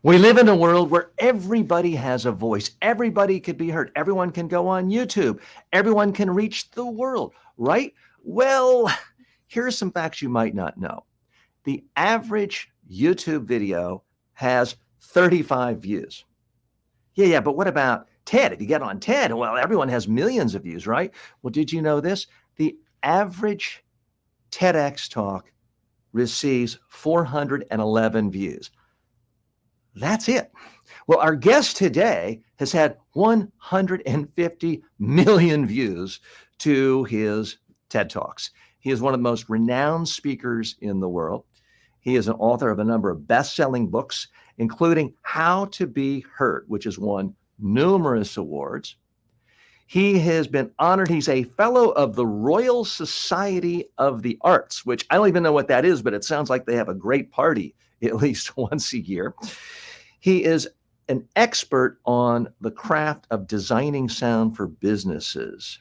We live in a world where everybody has a voice. Everybody could be heard. Everyone can go on YouTube. Everyone can reach the world, right? Well, here's some facts you might not know. The average YouTube video has 35 views. Yeah, but what about TED? If you get on TED, well, everyone has millions of views, right? Well, did you know this? The average TEDx talk receives 411 views. That's it. Well, our guest today has had 150 million views to his TED Talks. He is one of the most renowned speakers in the world. He is an author of a number of best-selling books, including How to Be Heard, which has won numerous awards. He has been honored. He's a fellow of the Royal Society of the Arts, which I don't even know what that is, but it sounds like they have a great party at least once a year. He is an expert on the craft of designing sound for businesses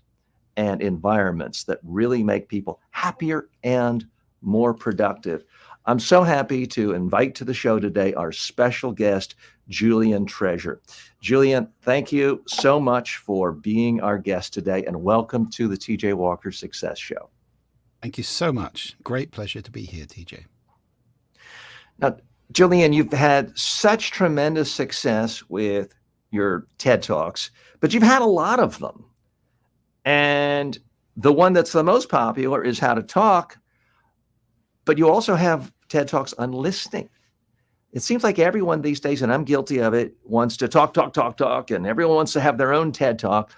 and environments that really make people happier and more productive. I'm so happy to invite to the show today our special guest, Julian Treasure. Julian, thank you so much for being our guest today, and welcome to the TJ Walker Success Show. Thank you so much. Great pleasure to be here, TJ. Now, Julian, you've had such tremendous success with your TED Talks, but you've had a lot of them. And the one that's the most popular is How to Talk, but you also have TED Talks on listening. It seems like everyone these days, and I'm guilty of it, wants to talk, and everyone wants to have their own TED Talk.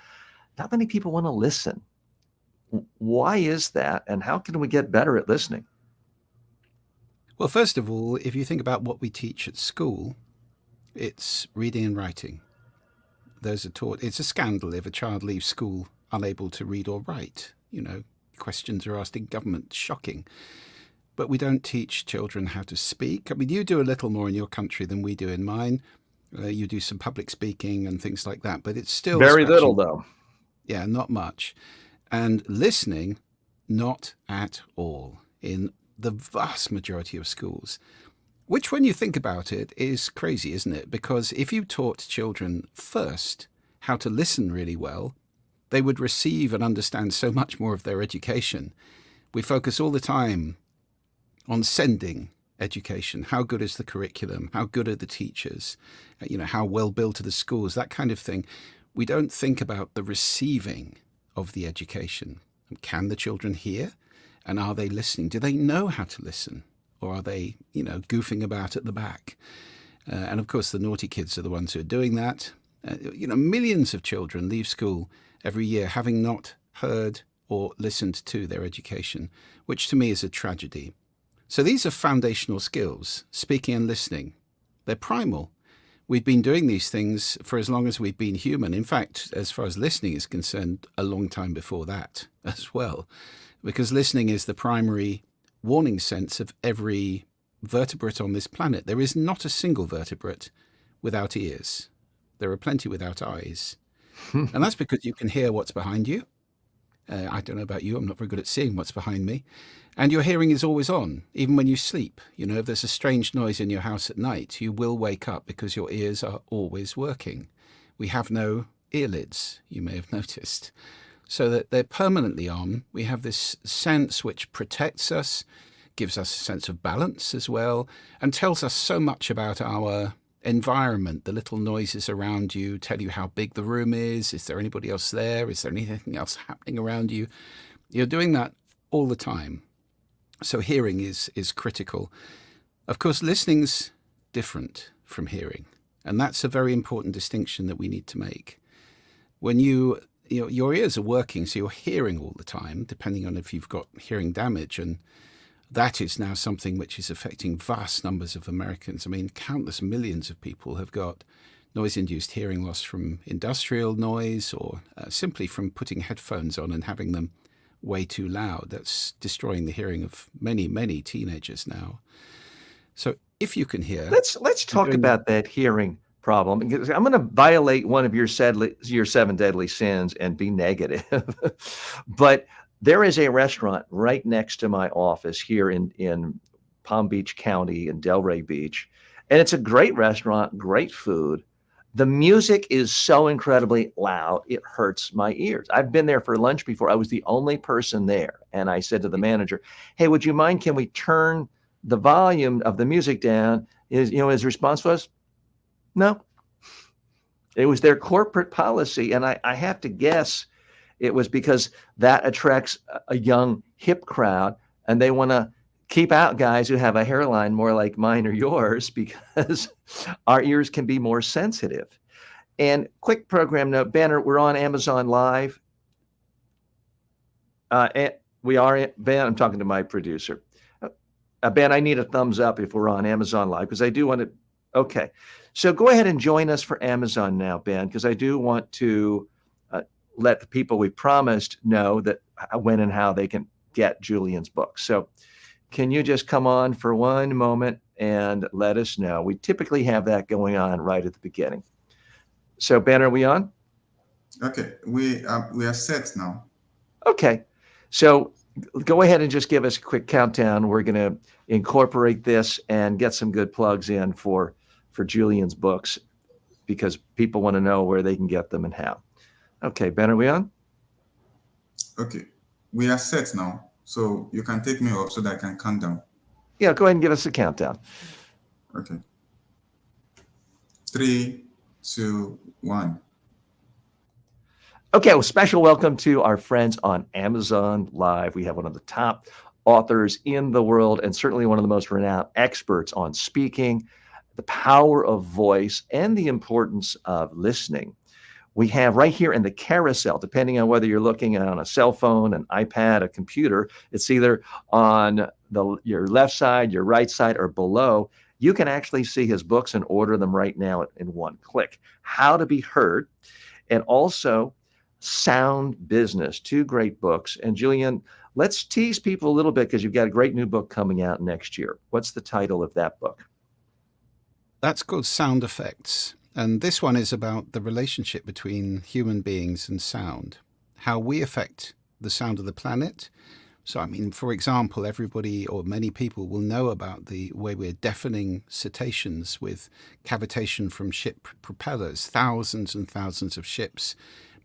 Not many people want to listen. Why is that, and how can we get better at listening? Well, first of all, if you think about what we teach at school, it's reading and writing. Those are taught. It's a scandal if a child leaves school unable to read or write. You know, questions are asked in government, shocking. But we don't teach children how to speak. I mean, you do a little more in your country than we do in mine. You do some public speaking and things like that, but it's still very little, though. Yeah, not much. And listening, not at all in the vast majority of schools, which when you think about it is crazy, isn't it? Because if you taught children first how to listen really well, they would receive and understand so much more of their education. We focus all the time on sending education. How good is the curriculum? How good are the teachers? You know, how well built are the schools? That kind of thing. We don't think about the receiving of the education. Can the children hear? And are they listening? Do they know how to listen? Or are they, goofing about at the back? And of course, the naughty kids are the ones who are doing that. Millions of children leave school every year having not heard or listened to their education, which to me is a tragedy. So these are foundational skills, speaking and listening. They're primal. We've been doing these things for as long as we've been human. In fact, as far as listening is concerned, a long time before that as well. Because listening is the primary warning sense of every vertebrate on this planet. There is not a single vertebrate without ears. There are plenty without eyes. And that's because you can hear what's behind you. I don't know about you, I'm not very good at seeing what's behind me. And your hearing is always on, even when you sleep. If there's a strange noise in your house at night, you will wake up because your ears are always working. We have no earlids, you may have noticed. So that they're permanently on. We have this sense which protects us, gives us a sense of balance as well, and tells us so much about our environment. The little noises around you tell you how big the room is. Is there anybody else there? Is there anything else happening around you? You're doing that all the time. So hearing is critical. Of course, listening's different from hearing. And that's a very important distinction that we need to make. When your ears are working, so you're hearing all the time, depending on if you've got hearing damage. And that is now something which is affecting vast numbers of Americans. I mean, countless millions of people have got noise-induced hearing loss from industrial noise or simply from putting headphones on and having them way too loud. That's destroying the hearing of many, many teenagers now. So if you can hear... Let's talk about that hearing problem. I'm going to violate one of your 7 deadly sins and be negative. But there is a restaurant right next to my office here in Palm Beach County in Delray Beach. And it's a great restaurant, great food. The music is so incredibly loud, it hurts my ears. I've been there for lunch before. I was the only person there. And I said to the manager, hey, would you mind? Can we turn the volume of the music down? His response was, no. It was their corporate policy. And I have to guess it was because that attracts a young, hip crowd. And they want to keep out guys who have a hairline more like mine or yours because our ears can be more sensitive. And quick program note, Banner, we're on Amazon Live. We are, Ben, I'm talking to my producer. Ben, I need a thumbs up if we're on Amazon Live because I do want to, okay. So go ahead and join us for Amazon now, Ben, because I do want to let the people we promised know that when and how they can get Julian's book. So can you just come on for one moment and let us know? We typically have that going on right at the beginning. So Ben, are we on? Okay, we are set now. Okay, so go ahead and just give us a quick countdown. We're going to incorporate this and get some good plugs in for Julian's books because people want to know where they can get them and how. Okay, Ben, are we on? Okay, we are set now. So you can take me off so that I can count down. Yeah, go ahead and give us a countdown. Okay. 3, 2, 1. Okay, well, special welcome to our friends on Amazon Live. We have one of the top authors in the world and certainly one of the most renowned experts on speaking, the power of voice, and the importance of listening. We have right here in the carousel, depending on whether you're looking on a cell phone, an iPad, a computer, it's either on your left side, your right side, or below. You can actually see his books and order them right now in one click. How to Be Heard, and also Sound Business, 2 great books. And Julian, let's tease people a little bit because you've got a great new book coming out next year. What's the title of that book? That's called Sound Effects. And this one is about the relationship between human beings and sound, how we affect the sound of the planet. So, I mean, for example, everybody or many people will know about the way we're deafening cetaceans with cavitation from ship propellers, thousands and thousands of ships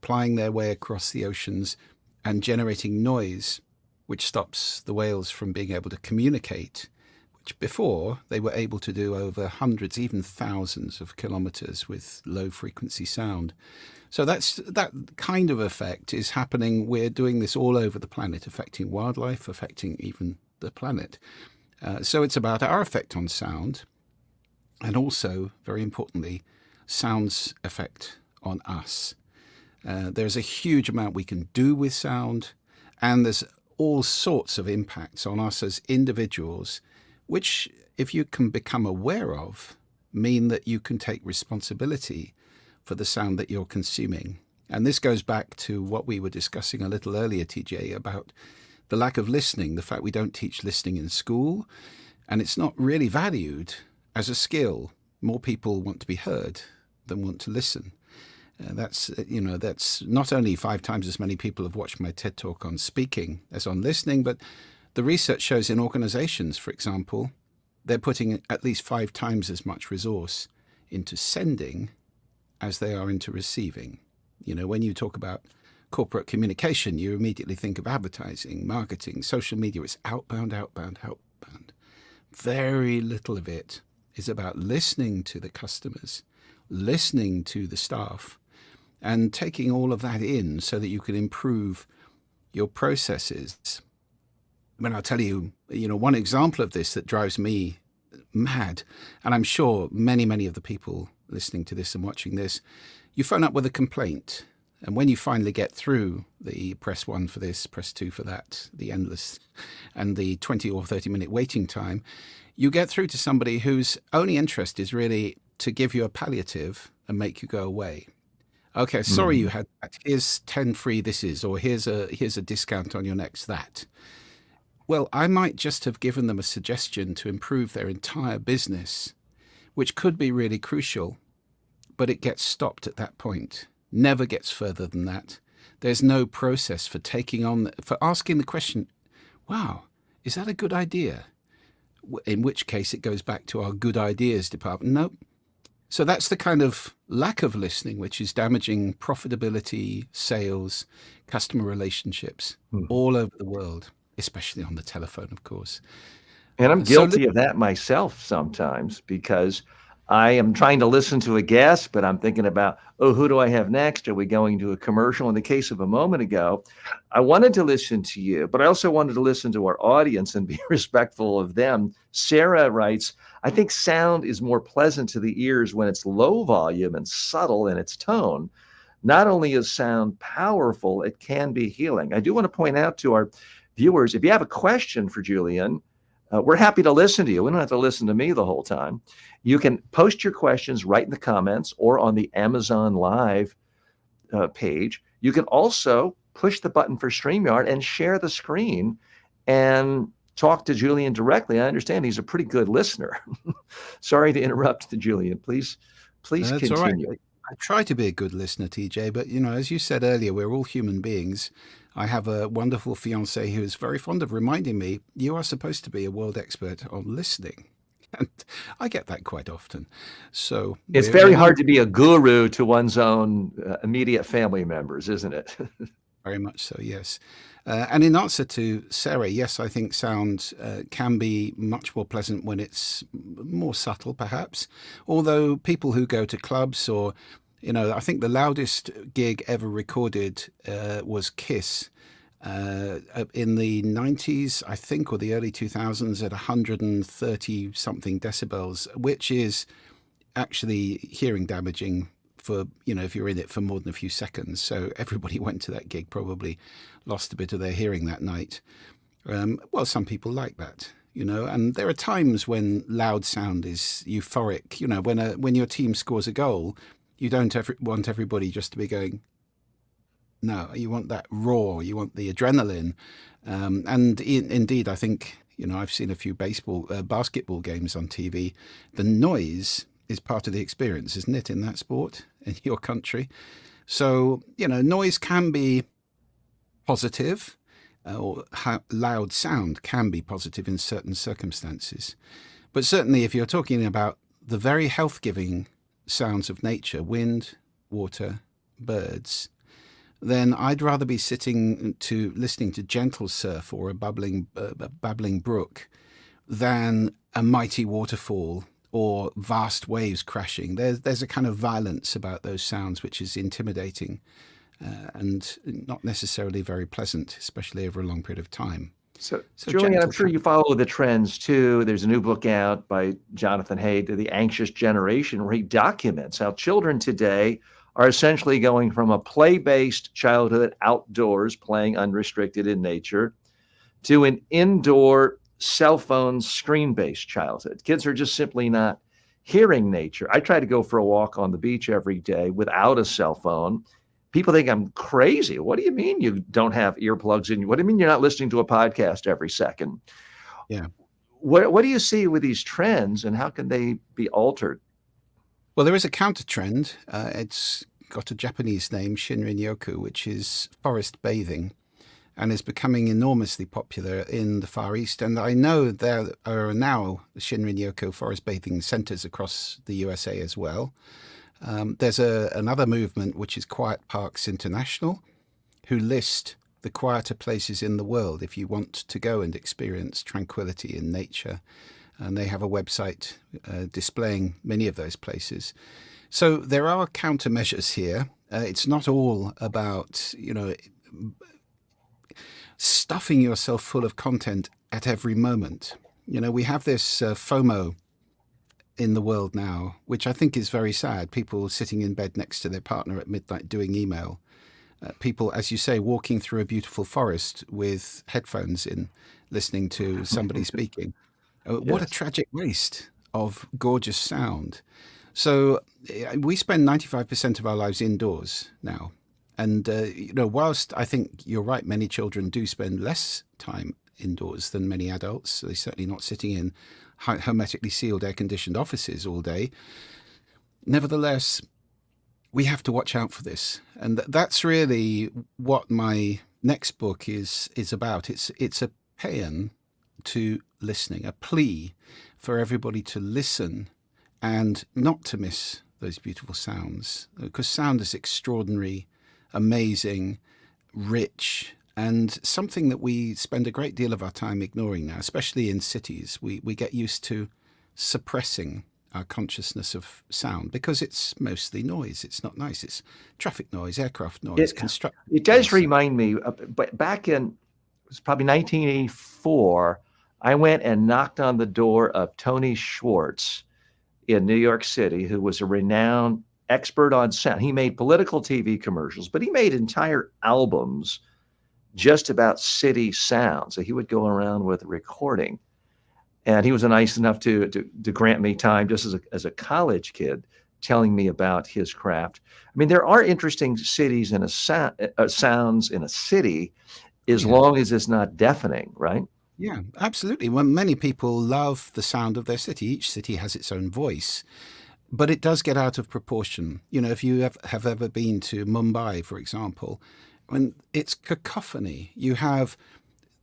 plying their way across the oceans and generating noise, which stops the whales from being able to communicate, which before they were able to do over hundreds, even thousands of kilometers with low frequency sound. So that kind of effect is happening. We're doing this all over the planet, affecting wildlife, affecting even the planet. So it's about our effect on sound and also, very importantly, sound's effect on us. There's a huge amount we can do with sound, and there's all sorts of impacts on us as individuals, which, if you can become aware of, mean that you can take responsibility for the sound that you're consuming. And this goes back to what we were discussing a little earlier, TJ, about the lack of listening, the fact we don't teach listening in school, and it's not really valued as a skill. More people want to be heard than want to listen. That's not only 5 times as many people have watched my TED Talk on speaking as on listening, but the research shows in organizations, for example, they're putting at least 5 times as much resource into sending as they are into receiving. You know, when you talk about corporate communication, you immediately think of advertising, marketing, social media. It's outbound, outbound, outbound. Very little of it is about listening to the customers, listening to the staff, and taking all of that in so that you can improve your processes. I mean, I'll tell you, one example of this that drives me mad, and I'm sure many, many of the people listening to this and watching this, you phone up with a complaint, and when you finally get through the press 1 for this, press 2 for that, the endless, and the 20 or 30-minute waiting time, you get through to somebody whose only interest is really to give you a palliative and make you go away. Okay, sorry you had that. Here's 10 free thises, or here's a discount on your next that. Well, I might just have given them a suggestion to improve their entire business, which could be really crucial, but it gets stopped at that point, never gets further than that. There's no process for asking the question, wow, is that a good idea? in which case it goes back to our good ideas department. Nope. So that's the kind of lack of listening which is damaging profitability, sales, customer relationships all over the world, especially on the telephone, of course. And I'm guilty of that myself sometimes, because I am trying to listen to a guest, but I'm thinking about, oh, who do I have next? Are we going to a commercial? In the case of a moment ago, I wanted to listen to you, but I also wanted to listen to our audience and be respectful of them. Sarah writes, I think sound is more pleasant to the ears when it's low volume and subtle in its tone. Not only is sound powerful, it can be healing. I do want to point out to our viewers, if you have a question for Julian, we're happy to listen to you. We don't have to listen to me the whole time. You can post your questions right in the comments or on the Amazon Live page. You can also push the button for StreamYard and share the screen and talk to Julian directly. I understand he's a pretty good listener. Sorry to interrupt, Julian. Please continue. All right. I try to be a good listener, TJ, but as you said earlier, we're all human beings. I have a wonderful fiance who is very fond of reminding me, you are supposed to be a world expert on listening. And I get that quite often. So it's very hard to be a guru to one's own immediate family members, isn't it? Very much so, yes. And in answer to Sarah, yes, I think sound can be much more pleasant when it's more subtle, perhaps. Although people who go to clubs or, I think the loudest gig ever recorded was Kiss in the 90s, I think, or the early 2000s at 130 something decibels, which is actually hearing damaging for, if you're in it for more than a few seconds. So everybody went to that gig probably lost a bit of their hearing that night. Well, some people like that, and there are times when loud sound is euphoric. When your team scores a goal, you don't want everybody just to be going, no, you want that roar, you want the adrenaline. And indeed, I think, I've seen a few basketball games on TV. The noise is part of the experience, isn't it, in that sport, in your country? So, noise can be positive, or loud sound can be positive in certain circumstances. But certainly if you're talking about the very health-giving sounds of nature, wind, water, birds, then I'd rather be listening to gentle surf or a babbling brook than a mighty waterfall or vast waves crashing. There's a kind of violence about those sounds which is intimidating and not necessarily very pleasant, especially over a long period of time. So Julian, I'm sure you follow the trends too. There's a new book out by Jonathan Haidt, The Anxious Generation, where he documents how children today are essentially going from a play-based childhood outdoors, playing unrestricted in nature, to an indoor cell phone screen-based childhood. Kids are just simply not hearing nature. I try to go for a walk on the beach every day without a cell phone. People think I'm crazy. What do you mean you don't have earplugs in? What do you mean you're not listening to a podcast every second? Yeah. What do you see with these trends, and how can they be altered? Well, there is a counter trend. It's got a Japanese name, Shinrin-yoku, which is forest bathing, and is becoming enormously popular in the Far East. And I know there are now Shinrin-yoku forest bathing centers across the USA as well. There's another movement, which is Quiet Parks International, who list the quieter places in the world if you want to go and experience tranquility in nature. And they have a website displaying many of those places. So there are countermeasures here. It's not all about, stuffing yourself full of content at every moment. We have this FOMO in the world now, which I think is very sad. People sitting in bed next to their partner at midnight doing email. People, as you say, walking through a beautiful forest with headphones in, listening to somebody speaking. What a tragic waste of gorgeous sound. So we spend 95% of our lives indoors now. And, whilst I think you're right, many children do spend less time indoors than many adults. They're certainly not sitting in hermetically sealed air-conditioned offices all day. Nevertheless, we have to watch out for this. And that's really what my next book is about. It's a paean to listening, a plea for everybody to listen and not to miss those beautiful sounds, because sound is extraordinary, amazing, rich, and something that we spend a great deal of our time ignoring now, especially in cities. We get used to suppressing our consciousness of sound because it's mostly noise. It's not nice. It's traffic noise, aircraft noise, construction. It does remind me, but back in, it was probably 1984, I went and knocked on the door of Tony Schwartz in New York City, who was a renowned expert on sound. He made political TV commercials, but he made entire albums just about city sound. So he would go around with a recording. And he was nice enough to grant me time just as a college kid, telling me about his craft. I mean, there are interesting cities and sounds in a city, as long as it's not deafening, right? Yeah, absolutely. Well, many people love the sound of their city. Each city has its own voice, but it does get out of proportion. You know, if you have ever been to Mumbai, for example, when it's cacophony, you have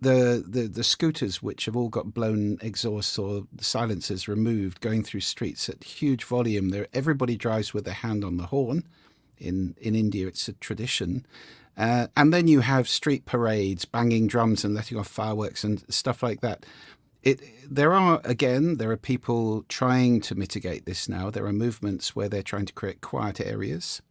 the scooters, which have all got blown exhausts or the silencers removed, going through streets at huge volume. Everybody drives with their hand on the horn. In India, it's a tradition. And then you have street parades, banging drums and letting off fireworks and stuff like that. There are people trying to mitigate this now. There are movements where they're trying to create quiet areas.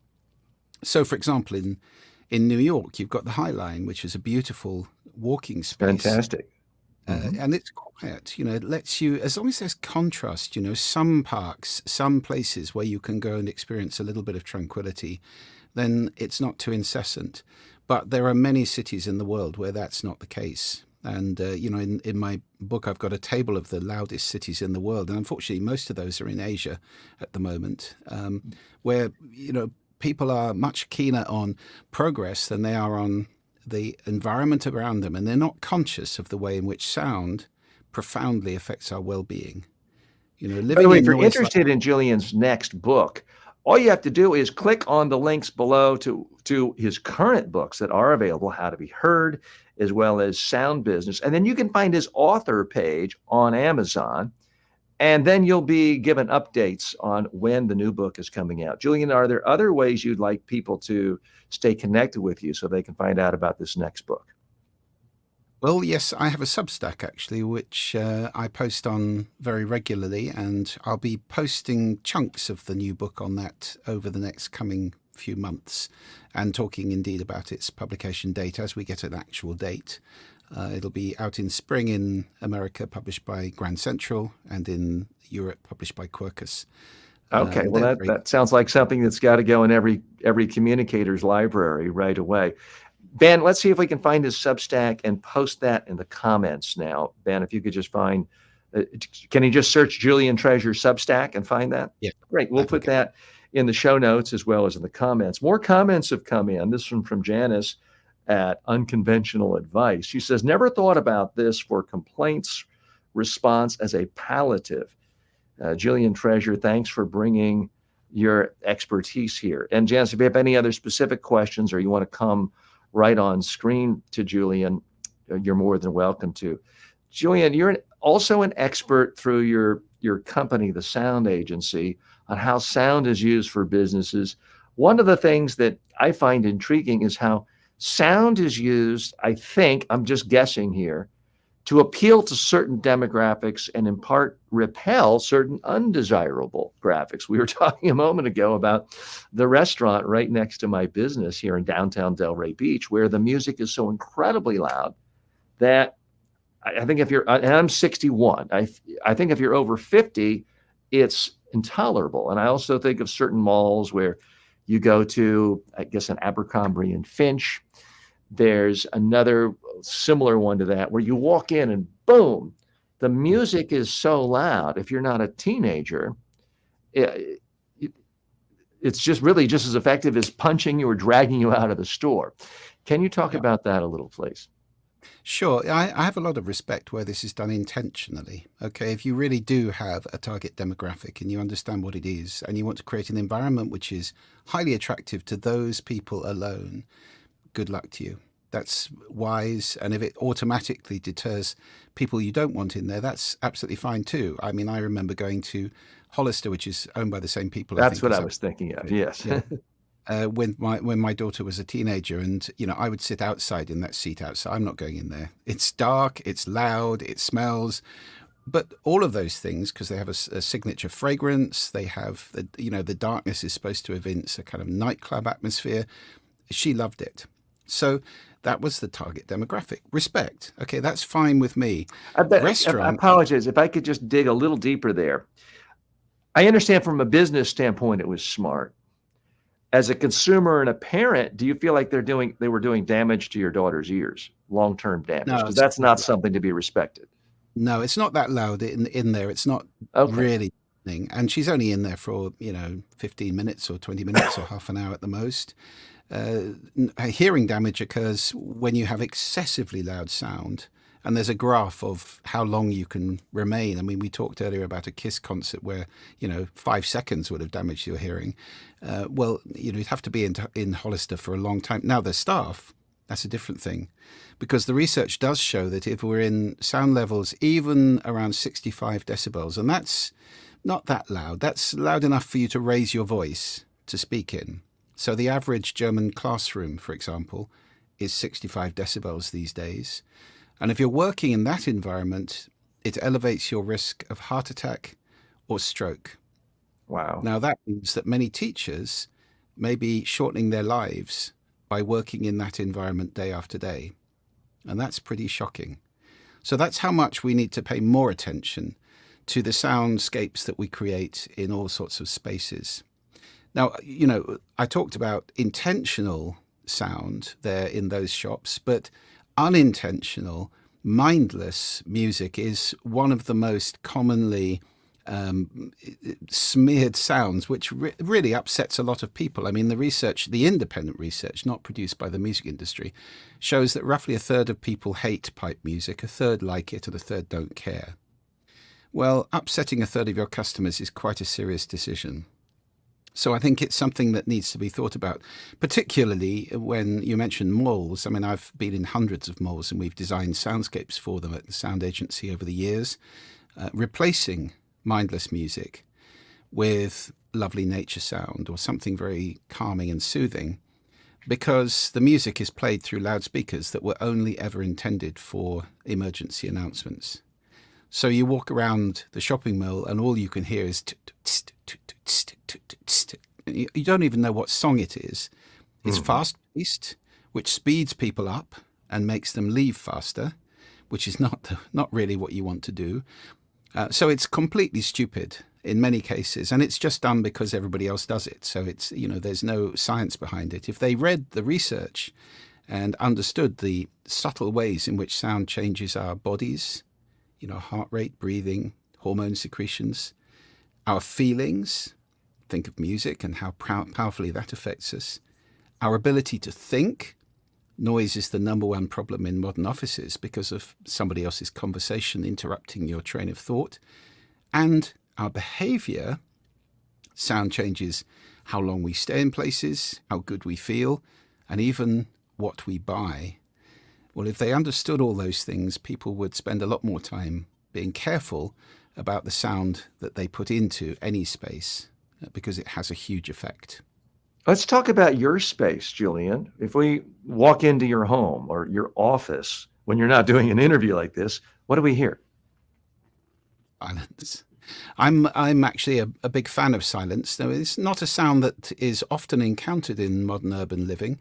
So, for example, in New York, you've got the High Line, which is a beautiful walking space. Fantastic. And it's quiet, you know, it lets you, as long as there's contrast, you know, some parks, some places where you can go and experience a little bit of tranquility, then it's not too incessant. But there are many cities in the world where that's not the case. And, you know, in my book, I've got a table of the loudest cities in the world. And unfortunately, most of those are in Asia at the moment, where, you know, people are much keener on progress than they are on the environment around them. And they're not conscious of the way in which sound profoundly affects our well-being. You know, living By the way, in if you're noise interested in Julian's next book, all you have to do is click on the links below to his current books that are available, How to Be Heard, as well as Sound Business. And then you can find his author page on Amazon. And then you'll be given updates on when the new book is coming out. Julian, are there other ways you'd like people to stay connected with you so they can find out about this next book? Well, yes, I have a Substack, actually, which I post on very regularly, and I'll be posting chunks of the new book on that over the next coming few months, and talking indeed about its publication date as we get an actual date. It'll be out in spring in America, published by Grand Central, and in Europe, published by Quercus. Okay, well, that sounds like something that's got to go in every communicator's library right away. Ben, let's see if we can find his Substack and post that in the comments now. Ben, if you could just find, can you just search Julian Treasure Substack and find that? Yeah. Great. We'll put that in the show notes as well as in the comments. More comments have come in. This one from Janice at Unconventional Advice. She says, never thought about this for complaints response as a palliative. Julian Treasure, thanks for bringing your expertise here. And Janice, if you have any other specific questions or you want to come right on screen to Julian, you're more than welcome to. Julian, you're also an expert through your company, the Sound Agency, on how sound is used for businesses. One of the things that I find intriguing is how sound is used, I think, I'm just guessing here, to appeal to certain demographics and in part repel certain undesirable graphics. We were talking a moment ago about the restaurant right next to my business here in downtown Delray Beach, where the music is so incredibly loud that I think if you're, and I'm 61, I think if you're over 50, it's intolerable. And I also think of certain malls where you go to, I guess, an Abercrombie and Finch. There's another similar one to that where you walk in and boom, the music is so loud. If you're not a teenager, it's just really just as effective as punching you or dragging you out of the store. Can you talk about that a little, please? Sure. I have a lot of respect where this is done intentionally. Okay. If you really do have a target demographic and you understand what it is and you want to create an environment which is highly attractive to those people alone, good luck to you. that's wise. And if it automatically deters people you don't want in there, that's absolutely fine too. I mean, I remember going to Hollister, which is owned by the same people. That's what as I was thinking of. Yes. Yeah. When my daughter was a teenager, and I would sit outside in that seat outside. I'm not going in there. It's dark, it's loud, it smells. But all of those things, because they have a signature fragrance, they have the darkness is supposed to evince a kind of nightclub atmosphere. She loved it. So that was the target demographic. Respect. Okay, that's fine with me. I Restaurant. apologize if I could just dig a little deeper there. I understand from a business standpoint it was smart. As a consumer and a parent, do you feel like they were doing damage to your daughter's ears, long-term damage? No, Because that's not something to be respected. No, it's not that loud in there. It's not Okay. really. And she's only in there for 15 minutes or 20 minutes or half an hour at the most. Hearing damage occurs when you have excessively loud sound, and there's a graph of how long you can remain. I mean, we talked earlier about a Kiss concert where 5 seconds would have damaged your hearing. Well, you'd have to be in Hollister for a long time. Now, the staff, that's a different thing, because the research does show that if we're in sound levels even around 65 decibels, and that's not that loud, that's loud enough for you to raise your voice to speak in. So the average German classroom, for example, is 65 decibels these days. And if you're working in that environment, it elevates your risk of heart attack or stroke. Wow. Now, that means that many teachers may be shortening their lives by working in that environment day after day. And that's pretty shocking. So that's how much we need to pay more attention to the soundscapes that we create in all sorts of spaces. Now, I talked about intentional sound there in those shops, but unintentional, mindless music is one of the most commonly smeared sounds, which really upsets a lot of people. I mean, the independent research, not produced by the music industry, shows that roughly a third of people hate pipe music, a third like it, and a third don't care. Well, upsetting a third of your customers is quite a serious decision. So I think it's something that needs to be thought about, particularly when you mentioned malls. I mean, I've been in hundreds of malls and we've designed soundscapes for them at the sound agency over the years, replacing mindless music with lovely nature sound or something very calming and soothing, because the music is played through loudspeakers that were only ever intended for emergency announcements. So you walk around the shopping mall and all you can hear is you don't even know what song it is. It's fast-paced, which speeds people up and makes them leave faster, which is not really what you want to do. So it's completely stupid in many cases, and it's just done because everybody else does it. So it's there's no science behind it. If they read the research and understood the subtle ways in which sound changes our bodies, heart rate, breathing, hormone secretions, our feelings, think of music and how powerfully that affects us, our ability to think. Noise is the number one problem in modern offices because of somebody else's conversation interrupting your train of thought. And our behavior, sound changes how long we stay in places, how good we feel, and even what we buy. Well, if they understood all those things, people would spend a lot more time being careful about the sound that they put into any space, because it has a huge effect. Let's talk about your space, Julian. If we walk into your home or your office when you're not doing an interview like this, what do we hear? Silence. I'm actually a big fan of silence. Now, it's not a sound that is often encountered in modern urban living.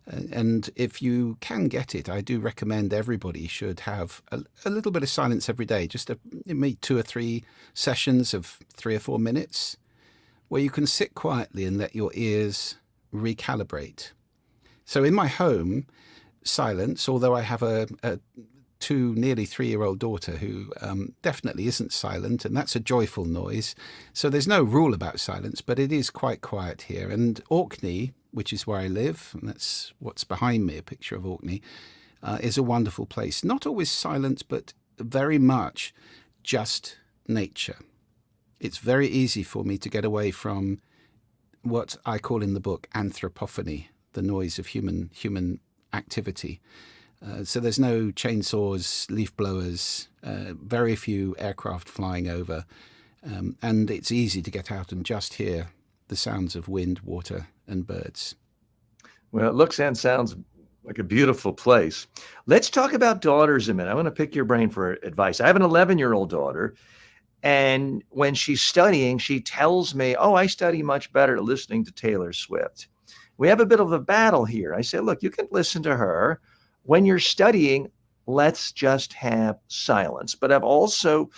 And if you can get it, I do recommend everybody should have a little bit of silence every day, just maybe 2 or 3 sessions of 3 or 4 minutes, where you can sit quietly and let your ears recalibrate. So in my home, silence, although I have a 2, nearly 3-year-old daughter who definitely isn't silent, and that's a joyful noise. So there's no rule about silence, but it is quite quiet here. And Orkney, which is where I live, and that's what's behind me, a picture of Orkney, is a wonderful place. Not always silent, but very much just nature. It's very easy for me to get away from what I call in the book anthropophony, the noise of human activity. So there's no chainsaws, leaf blowers, very few aircraft flying over, and it's easy to get out and just hear the sounds of wind, water, and birds. Well, it looks and sounds like a beautiful place. Let's talk about daughters a minute. I want to pick your brain for advice. I have an 11-year-old daughter, and when she's studying, she tells me, oh, I study much better listening to Taylor Swift. We have a bit of a battle here. I say, look, you can listen to her. When you're studying, let's just have silence. But I've also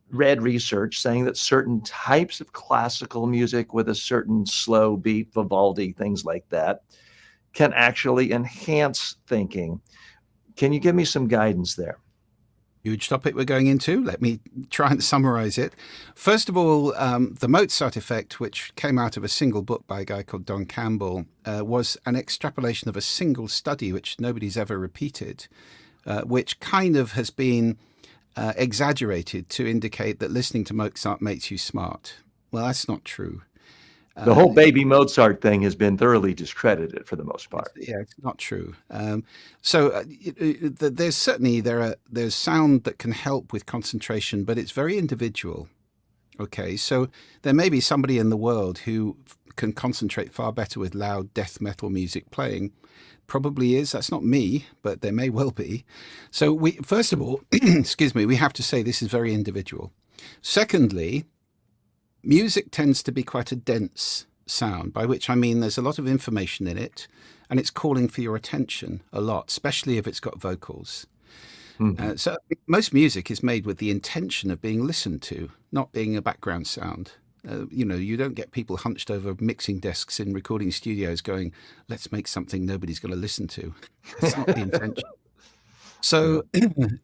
read research saying that certain types of classical music with a certain slow beat, Vivaldi, things like that, can actually enhance thinking. Can you give me some guidance there? Huge topic we're going into. Let me try and summarize it. First of all, the Mozart effect, which came out of a single book by a guy called Don Campbell, was an extrapolation of a single study, which nobody's ever repeated, which kind of has been exaggerated to indicate that listening to Mozart makes you smart. Well, that's not true. The whole baby Mozart thing has been thoroughly discredited for the most part. It's not true. There's certainly there's sound that can help with concentration, but it's very individual. Okay, so there may be somebody in the world who can concentrate far better with loud death metal music playing. Probably is. That's not me, but there may well be. So first of all, excuse me, we have to say this is very individual. Secondly, music tends to be quite a dense sound, by which I mean there's a lot of information in it, and it's calling for your attention a lot, especially if it's got vocals. Mm-hmm. So most music is made with the intention of being listened to, not being a background sound. You don't get people hunched over mixing desks in recording studios going, let's make something nobody's going to listen to. That's not the intention. So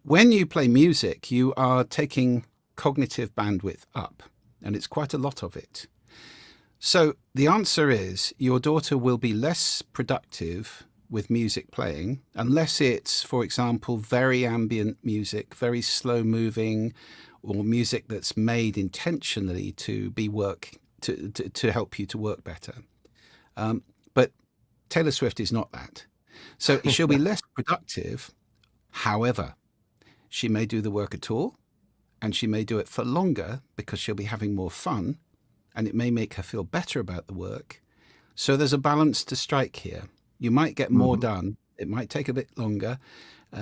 when you play music, you are taking cognitive bandwidth up, and it's quite a lot of it. So the answer is your daughter will be less productive with music playing unless it's, for example, very ambient music, very slow moving, or music that's made intentionally to be to help you to work better. But Taylor Swift is not that. So she'll be less productive. However, she may do the work at all, and she may do it for longer because she'll be having more fun, and it may make her feel better about the work. So there's a balance to strike here. You might get more done. It might take a bit longer,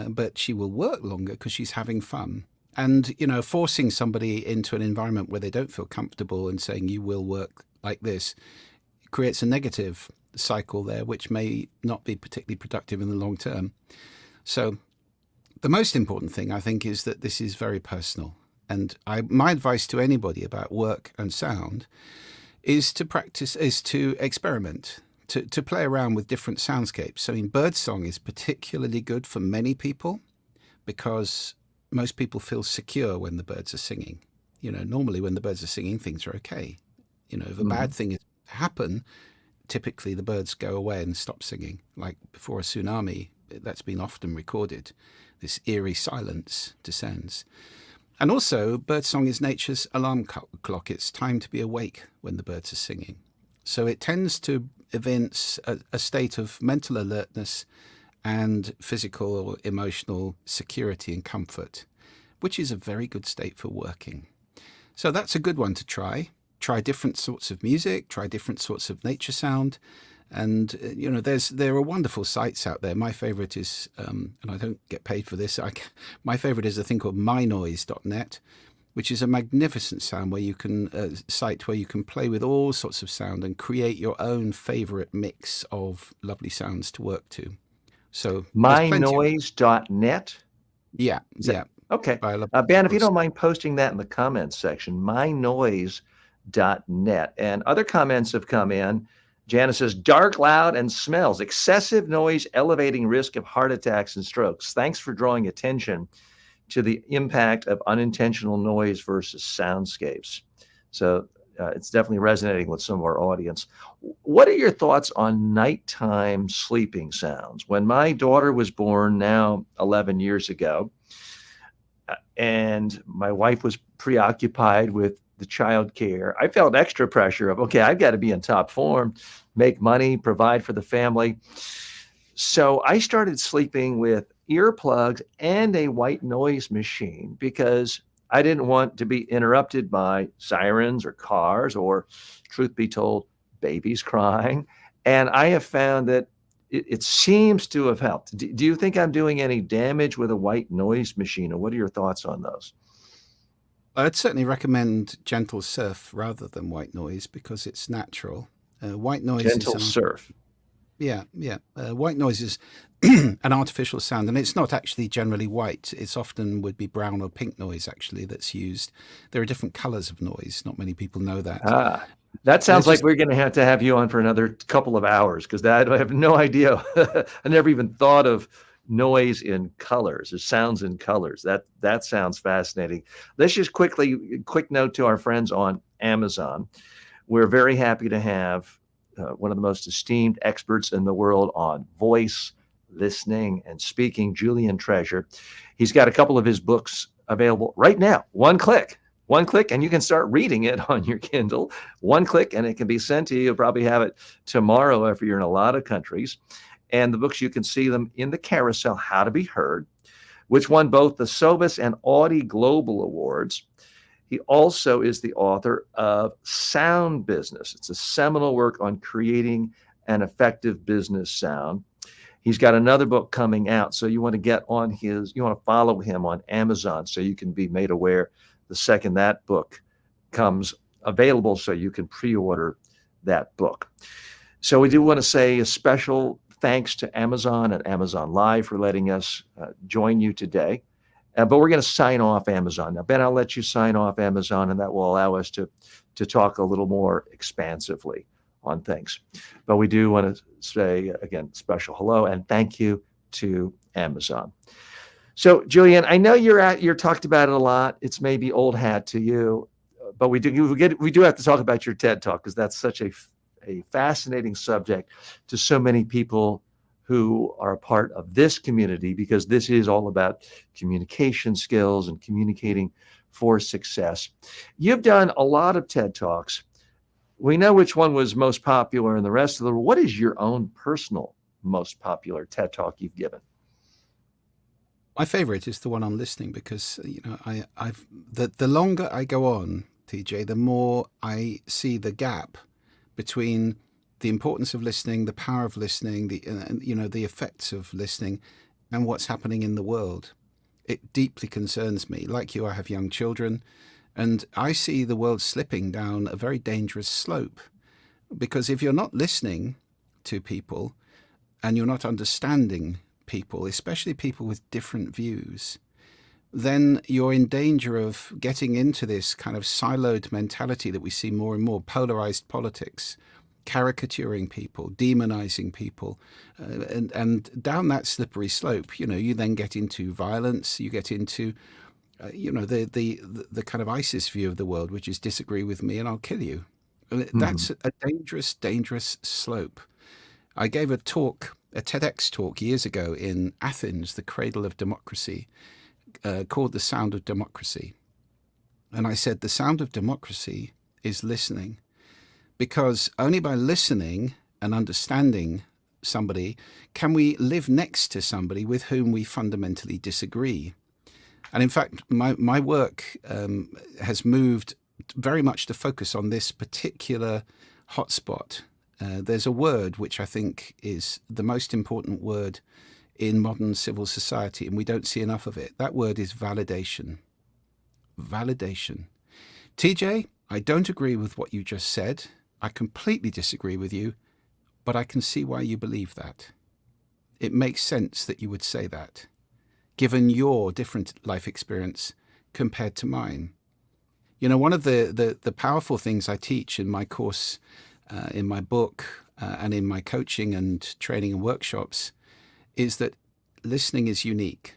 but she will work longer because she's having fun. And, forcing somebody into an environment where they don't feel comfortable and saying you will work like this creates a negative cycle there, which may not be particularly productive in the long term. So the most important thing, I think, is that this is very personal. And my advice to anybody about work and sound is to experiment, to play around with different soundscapes. I mean, birdsong is particularly good for many people because most people feel secure when the birds are singing. Normally when the birds are singing, things are okay. If a bad thing is to happen, typically the birds go away and stop singing. Like before a tsunami, that's been often recorded. This eerie silence descends. And also, birdsong is nature's alarm clock. It's time to be awake when the birds are singing. So it tends to evince a state of mental alertness and physical or emotional security and comfort, which is a very good state for working. So that's a good one to try. Try different sorts of music, try different sorts of nature sound. And, there are wonderful sites out there. My favorite is, and I don't get paid for this, my favorite is a thing called mynoise.net, which is a magnificent sound where you can, site where you can play with all sorts of sound and create your own favorite mix of lovely sounds to work to. So mynoise.net? Yeah. Okay. Ben, if you don't mind posting that in the comments section, mynoise.net. And other comments have come in. Janice says, dark, loud, and smells. Excessive noise, elevating risk of heart attacks and strokes. Thanks for drawing attention to the impact of unintentional noise versus soundscapes. So it's definitely resonating with some of our audience. What are your thoughts on nighttime sleeping sounds? When my daughter was born now 11 years ago, and my wife was preoccupied with the child care, I felt extra pressure of, okay, I've got to be in top form, make money, provide for the family. So I started sleeping with earplugs and a white noise machine because I didn't want to be interrupted by sirens or cars or, truth be told, babies crying. And I have found that it seems to have helped. Do you think I'm doing any damage with a white noise machine, or what are your thoughts on those? I'd certainly recommend gentle surf rather than white noise because it's natural. White noise Gentle is surf. white noise is an artificial sound, and it's not actually generally white. It's often would be brown or pink noise actually that's used. There are different colors of noise. Not many people know that. Ah, that They're sounds like just we're going to have you on for another couple of hours because I have no idea. I never even thought of noise in colors or sounds in colors. That sounds fascinating. Let's just quick note to our friends on Amazon. We're very happy to have one of the most esteemed experts in the world on voice, listening, and speaking, Julian Treasure. He's got a couple of his books available right now. One click, and you can start reading it on your Kindle. One click, and it can be sent to you. You'll probably have it tomorrow if you're in a lot of countries. And the books, you can see them in the carousel, How to Be Heard, which won both the SOVAS and Audie Global Awards. He also is the author of Sound Business. It's a seminal work on creating an effective business sound. He's got another book coming out, so you want to follow him on Amazon so you can be made aware the second that book comes available, so you can pre-order that book. So we do want to say a special thanks to Amazon and Amazon Live for letting us join you today. But we're going to sign off Amazon. Now, Ben, I'll let you sign off Amazon, and that will allow us to talk a little more expansively on things. But we do want to say, again, special hello and thank you to Amazon. So, Julian, I know you're talked about it a lot. It's maybe old hat to you, but we do have to talk about your TED Talk because that's such a fascinating subject to so many people who are a part of this community, because this is all about communication skills and communicating for success. You've done a lot of TED Talks. We know which one was most popular in the rest of the world. What is your own personal most popular TED Talk you've given? my favorite is the one on listening because the longer I go on, TJ, the more I see the gap between the importance of listening, the power of listening, the effects of listening, and what's happening in the world. It deeply concerns me. Like you, I have young children, and I see the world slipping down a very dangerous slope. Because if you're not listening to people and you're not understanding people, especially people with different views, then you're in danger of getting into this kind of siloed mentality that we see more and more, polarized politics, caricaturing people, demonizing people, and down that slippery slope, you then get into violence, you get into, the kind of ISIS view of the world, which is disagree with me and I'll kill you. That's a dangerous, dangerous slope. I gave a TEDx talk years ago in Athens, the cradle of democracy, called The Sound of Democracy. And I said, the sound of democracy is listening, because only by listening and understanding somebody can we live next to somebody with whom we fundamentally disagree. And in fact, my work has moved very much to focus on this particular hotspot. There's a word which I think is the most important word in modern civil society, and we don't see enough of it. That word is validation. Validation. TJ, I don't agree with what you just said. I completely disagree with you, but I can see why you believe that. It makes sense that you would say that, given your different life experience compared to mine. One of the powerful things I teach in my course, in my book, and in my coaching and training and workshops is that listening is unique.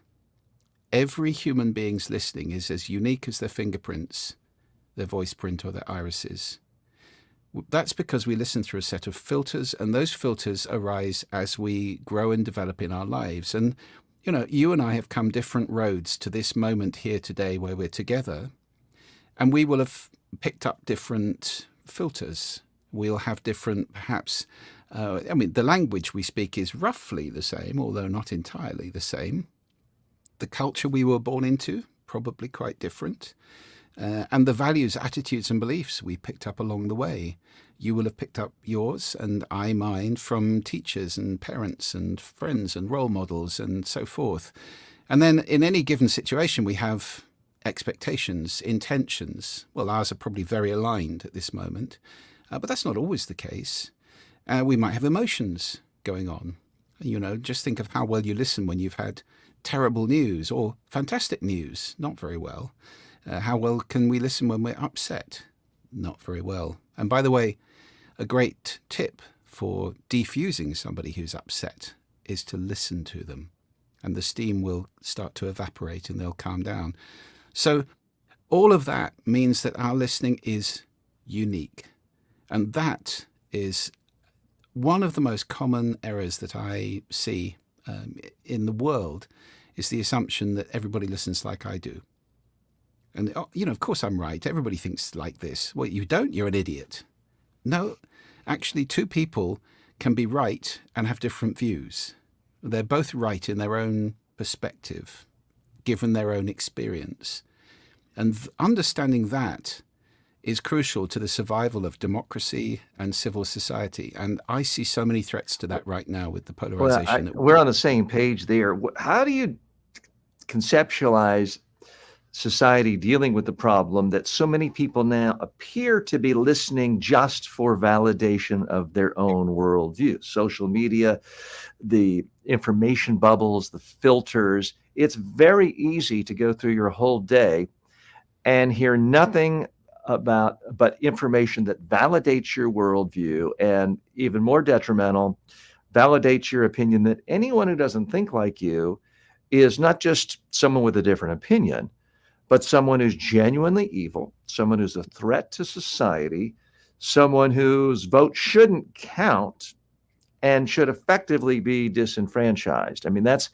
Every human being's listening is as unique as their fingerprints, their voice print, or their irises. That's because we listen through a set of filters, and those filters arise as we grow and develop in our lives. And, you and I have come different roads to this moment here today where we're together, and we will have picked up different filters. We'll have different, perhaps, the language we speak is roughly the same, although not entirely the same. The culture we were born into, probably quite different. And the values, attitudes, and beliefs we picked up along the way. You will have picked up yours and I mine from teachers and parents and friends and role models and so forth. And then in any given situation, we have expectations, intentions. Well, ours are probably very aligned at this moment, but that's not always the case. We might have emotions going on. Just think of how well you listen when you've had terrible news or fantastic news, not very well. How well can we listen when we're upset? Not very well. And by the way, a great tip for defusing somebody who's upset is to listen to them, and the steam will start to evaporate and they'll calm down. So all of that means that our listening is unique. And that is one of the most common errors that I see in the world, is the assumption that everybody listens like I do. And, of course I'm right. Everybody thinks like this. Well, you don't, you're an idiot. No, actually, two people can be right and have different views. They're both right in their own perspective, given their own experience. And understanding that is crucial to the survival of democracy and civil society. And I see so many threats to that right now with the polarization. We're on the same page there. How do you conceptualize society dealing with the problem that so many people now appear to be listening just for validation of their own worldview? Social media, the information bubbles, the filters. It's very easy to go through your whole day and hear nothing but information that validates your worldview, and even more detrimental, validates your opinion that anyone who doesn't think like you is not just someone with a different opinion, but someone who's genuinely evil, someone who's a threat to society, someone whose vote shouldn't count and should effectively be disenfranchised. I mean, that's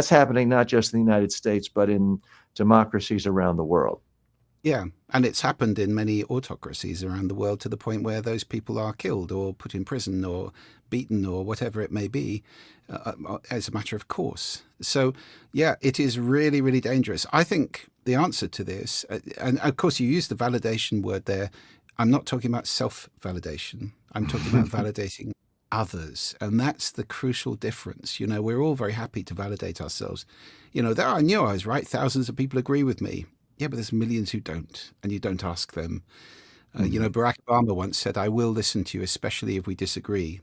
happening not just in the United States, but in democracies around the world. Yeah, and it's happened in many autocracies around the world, to the point where those people are killed or put in prison or beaten or whatever it may be, as a matter of course. So, yeah, it is really, really dangerous. I think the answer to this, and of course you use the validation word there, I'm not talking about self-validation. I'm talking about validating others. And that's the crucial difference. We're all very happy to validate ourselves. I knew I was right. Thousands of people agree with me. Yeah, but there's millions who don't, and you don't ask them. Barack Obama once said, I will listen to you, especially if we disagree.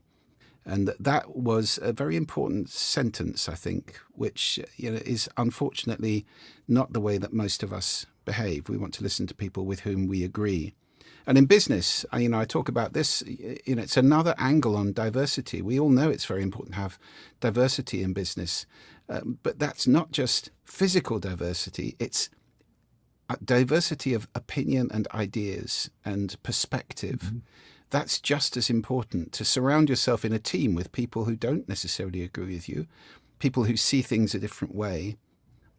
And that was a very important sentence, I think, which is unfortunately not the way that most of us behave. We want to listen to people with whom we agree. And in business, I talk about this, it's another angle on diversity. We all know it's very important to have diversity in business, but that's not just physical diversity, it's diversity of opinion and ideas and perspective. Mm-hmm. That's just as important, to surround yourself in a team with people who don't necessarily agree with you, people who see things a different way,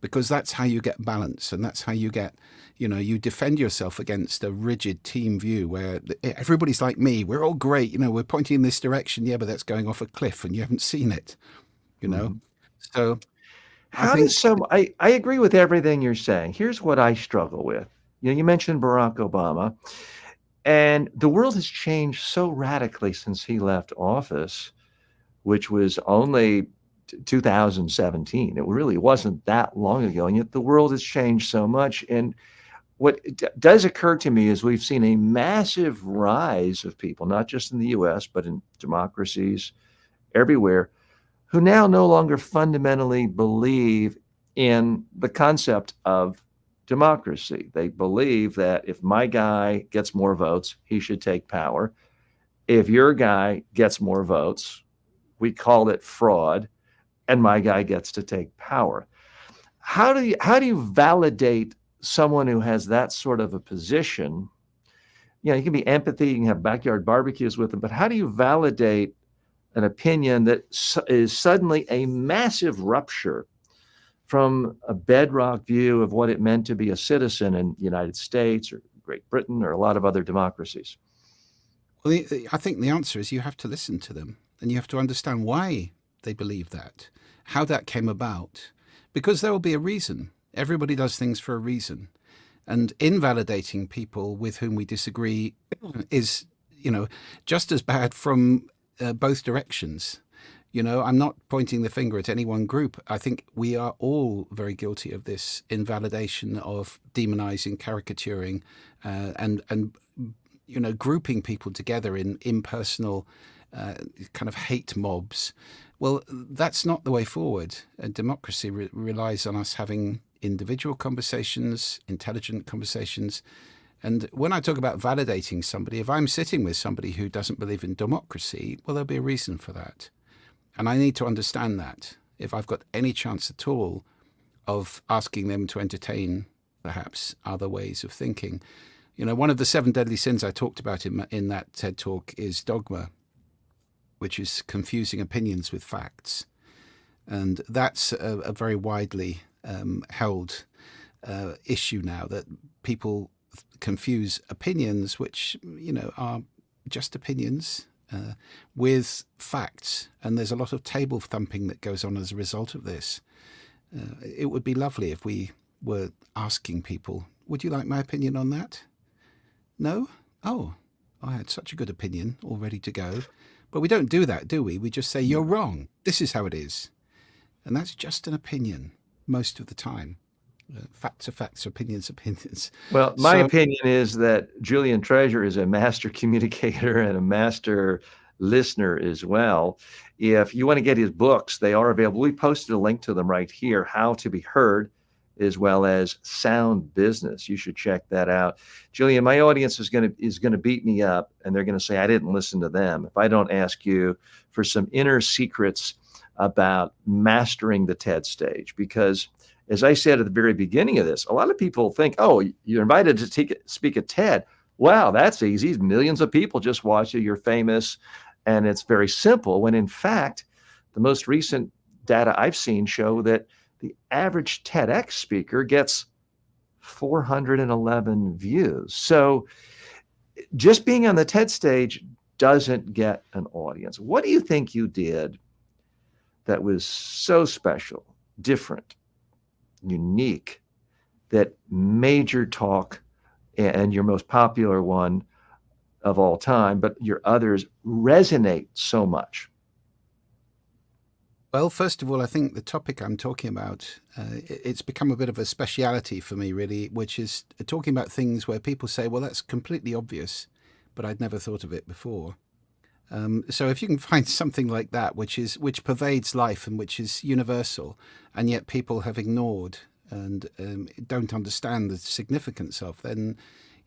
because that's how you get balance, and that's how you get, you defend yourself against a rigid team view where everybody's like me, we're all great, we're pointing in this direction, yeah, but that's going off a cliff and you haven't seen it, Mm-hmm. So I agree with everything you're saying. Here's what I struggle with. You mentioned Barack Obama, and the world has changed so radically since he left office, which was only 2017. It really wasn't that long ago, and yet the world has changed so much. And what does occur to me is we've seen a massive rise of people, not just in the US, but in democracies everywhere, who now no longer fundamentally believe in the concept of democracy. They believe that if my guy gets more votes, he should take power. If your guy gets more votes, we call it fraud, and my guy gets to take power. How do you validate someone who has that sort of a position? You can be empathy, you can have backyard barbecues with them, but how do you validate an opinion that is suddenly a massive rupture from a bedrock view of what it meant to be a citizen in the United States or Great Britain or a lot of other democracies? Well, I think the answer is you have to listen to them, and you have to understand why they believe that, how that came about, because there will be a reason. Everybody does things for a reason. And invalidating people with whom we disagree is, just as bad from both directions. I'm not pointing the finger at any one group. I think we are all very guilty of this invalidation of demonizing, caricaturing, and grouping people together in impersonal kind of hate mobs. Well, that's not the way forward. Democracy relies on us having individual conversations, intelligent conversations. And when I talk about validating somebody, if I'm sitting with somebody who doesn't believe in democracy, well, there'll be a reason for that. And I need to understand that if I've got any chance at all of asking them to entertain perhaps other ways of thinking. One of the 7 deadly sins I talked about in that TED Talk is dogma, which is confusing opinions with facts. And that's a very widely held issue now, that people confuse opinions, which, are just opinions, with facts. And there's a lot of table thumping that goes on as a result of this. It would be lovely if we were asking people, would you like my opinion on that? No? Oh, I had such a good opinion all ready to go. But we don't do that, do we? We just say, you're wrong. This is how it is. And that's just an opinion most of the time. Facts are facts, opinions, opinions. Well, my opinion is that Julian Treasure is a master communicator and a master listener as well. If you want to get his books, they are available. We posted a link to them right here, How to Be Heard, as well as Sound Business. You should check that out. Julian, my audience is going to beat me up, and they're going to say I didn't listen to them if I don't ask you for some inner secrets about mastering the TED stage. Because as I said at the very beginning of this, a lot of people think, oh, you're invited to speak at TED. Wow, that's easy. Millions of people just watch you. You're famous. And it's very simple. When in fact, the most recent data I've seen show that the average TEDx speaker gets 411 views. So just being on the TED stage doesn't get an audience. What do you think you did that was so special, different, unique, that made your talk and your most popular one of all time, but your others resonate so much? Well, first of all, I think the topic I'm talking about, it's become a bit of a speciality for me, really, which is talking about things where people say, well, that's completely obvious, but I'd never thought of it before. So if you can find something like that, which pervades life and which is universal, and yet people have ignored and don't understand the significance of, then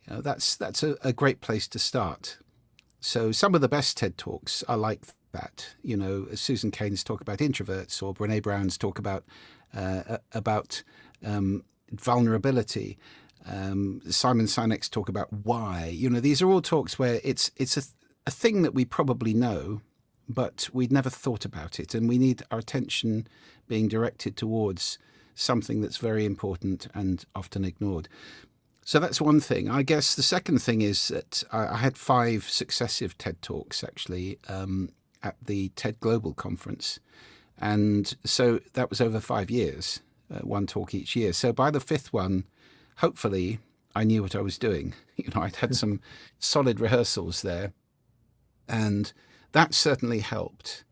that's a great place to start. So some of the best TED Talks are like that. Susan Cain's talk about introverts, or Brene Brown's talk about vulnerability. Simon Sinek's talk about why. These are all talks where it's a thing that we probably know, but we'd never thought about it, and we need our attention being directed towards something that's very important and often ignored. So that's one thing. I guess the second thing is that I had 5 successive TED Talks, actually, at the TED Global Conference. And so that was over 5 years, 1 talk each year. So by the 5th one, hopefully, I knew what I was doing. I'd had some solid rehearsals there. And that certainly helped.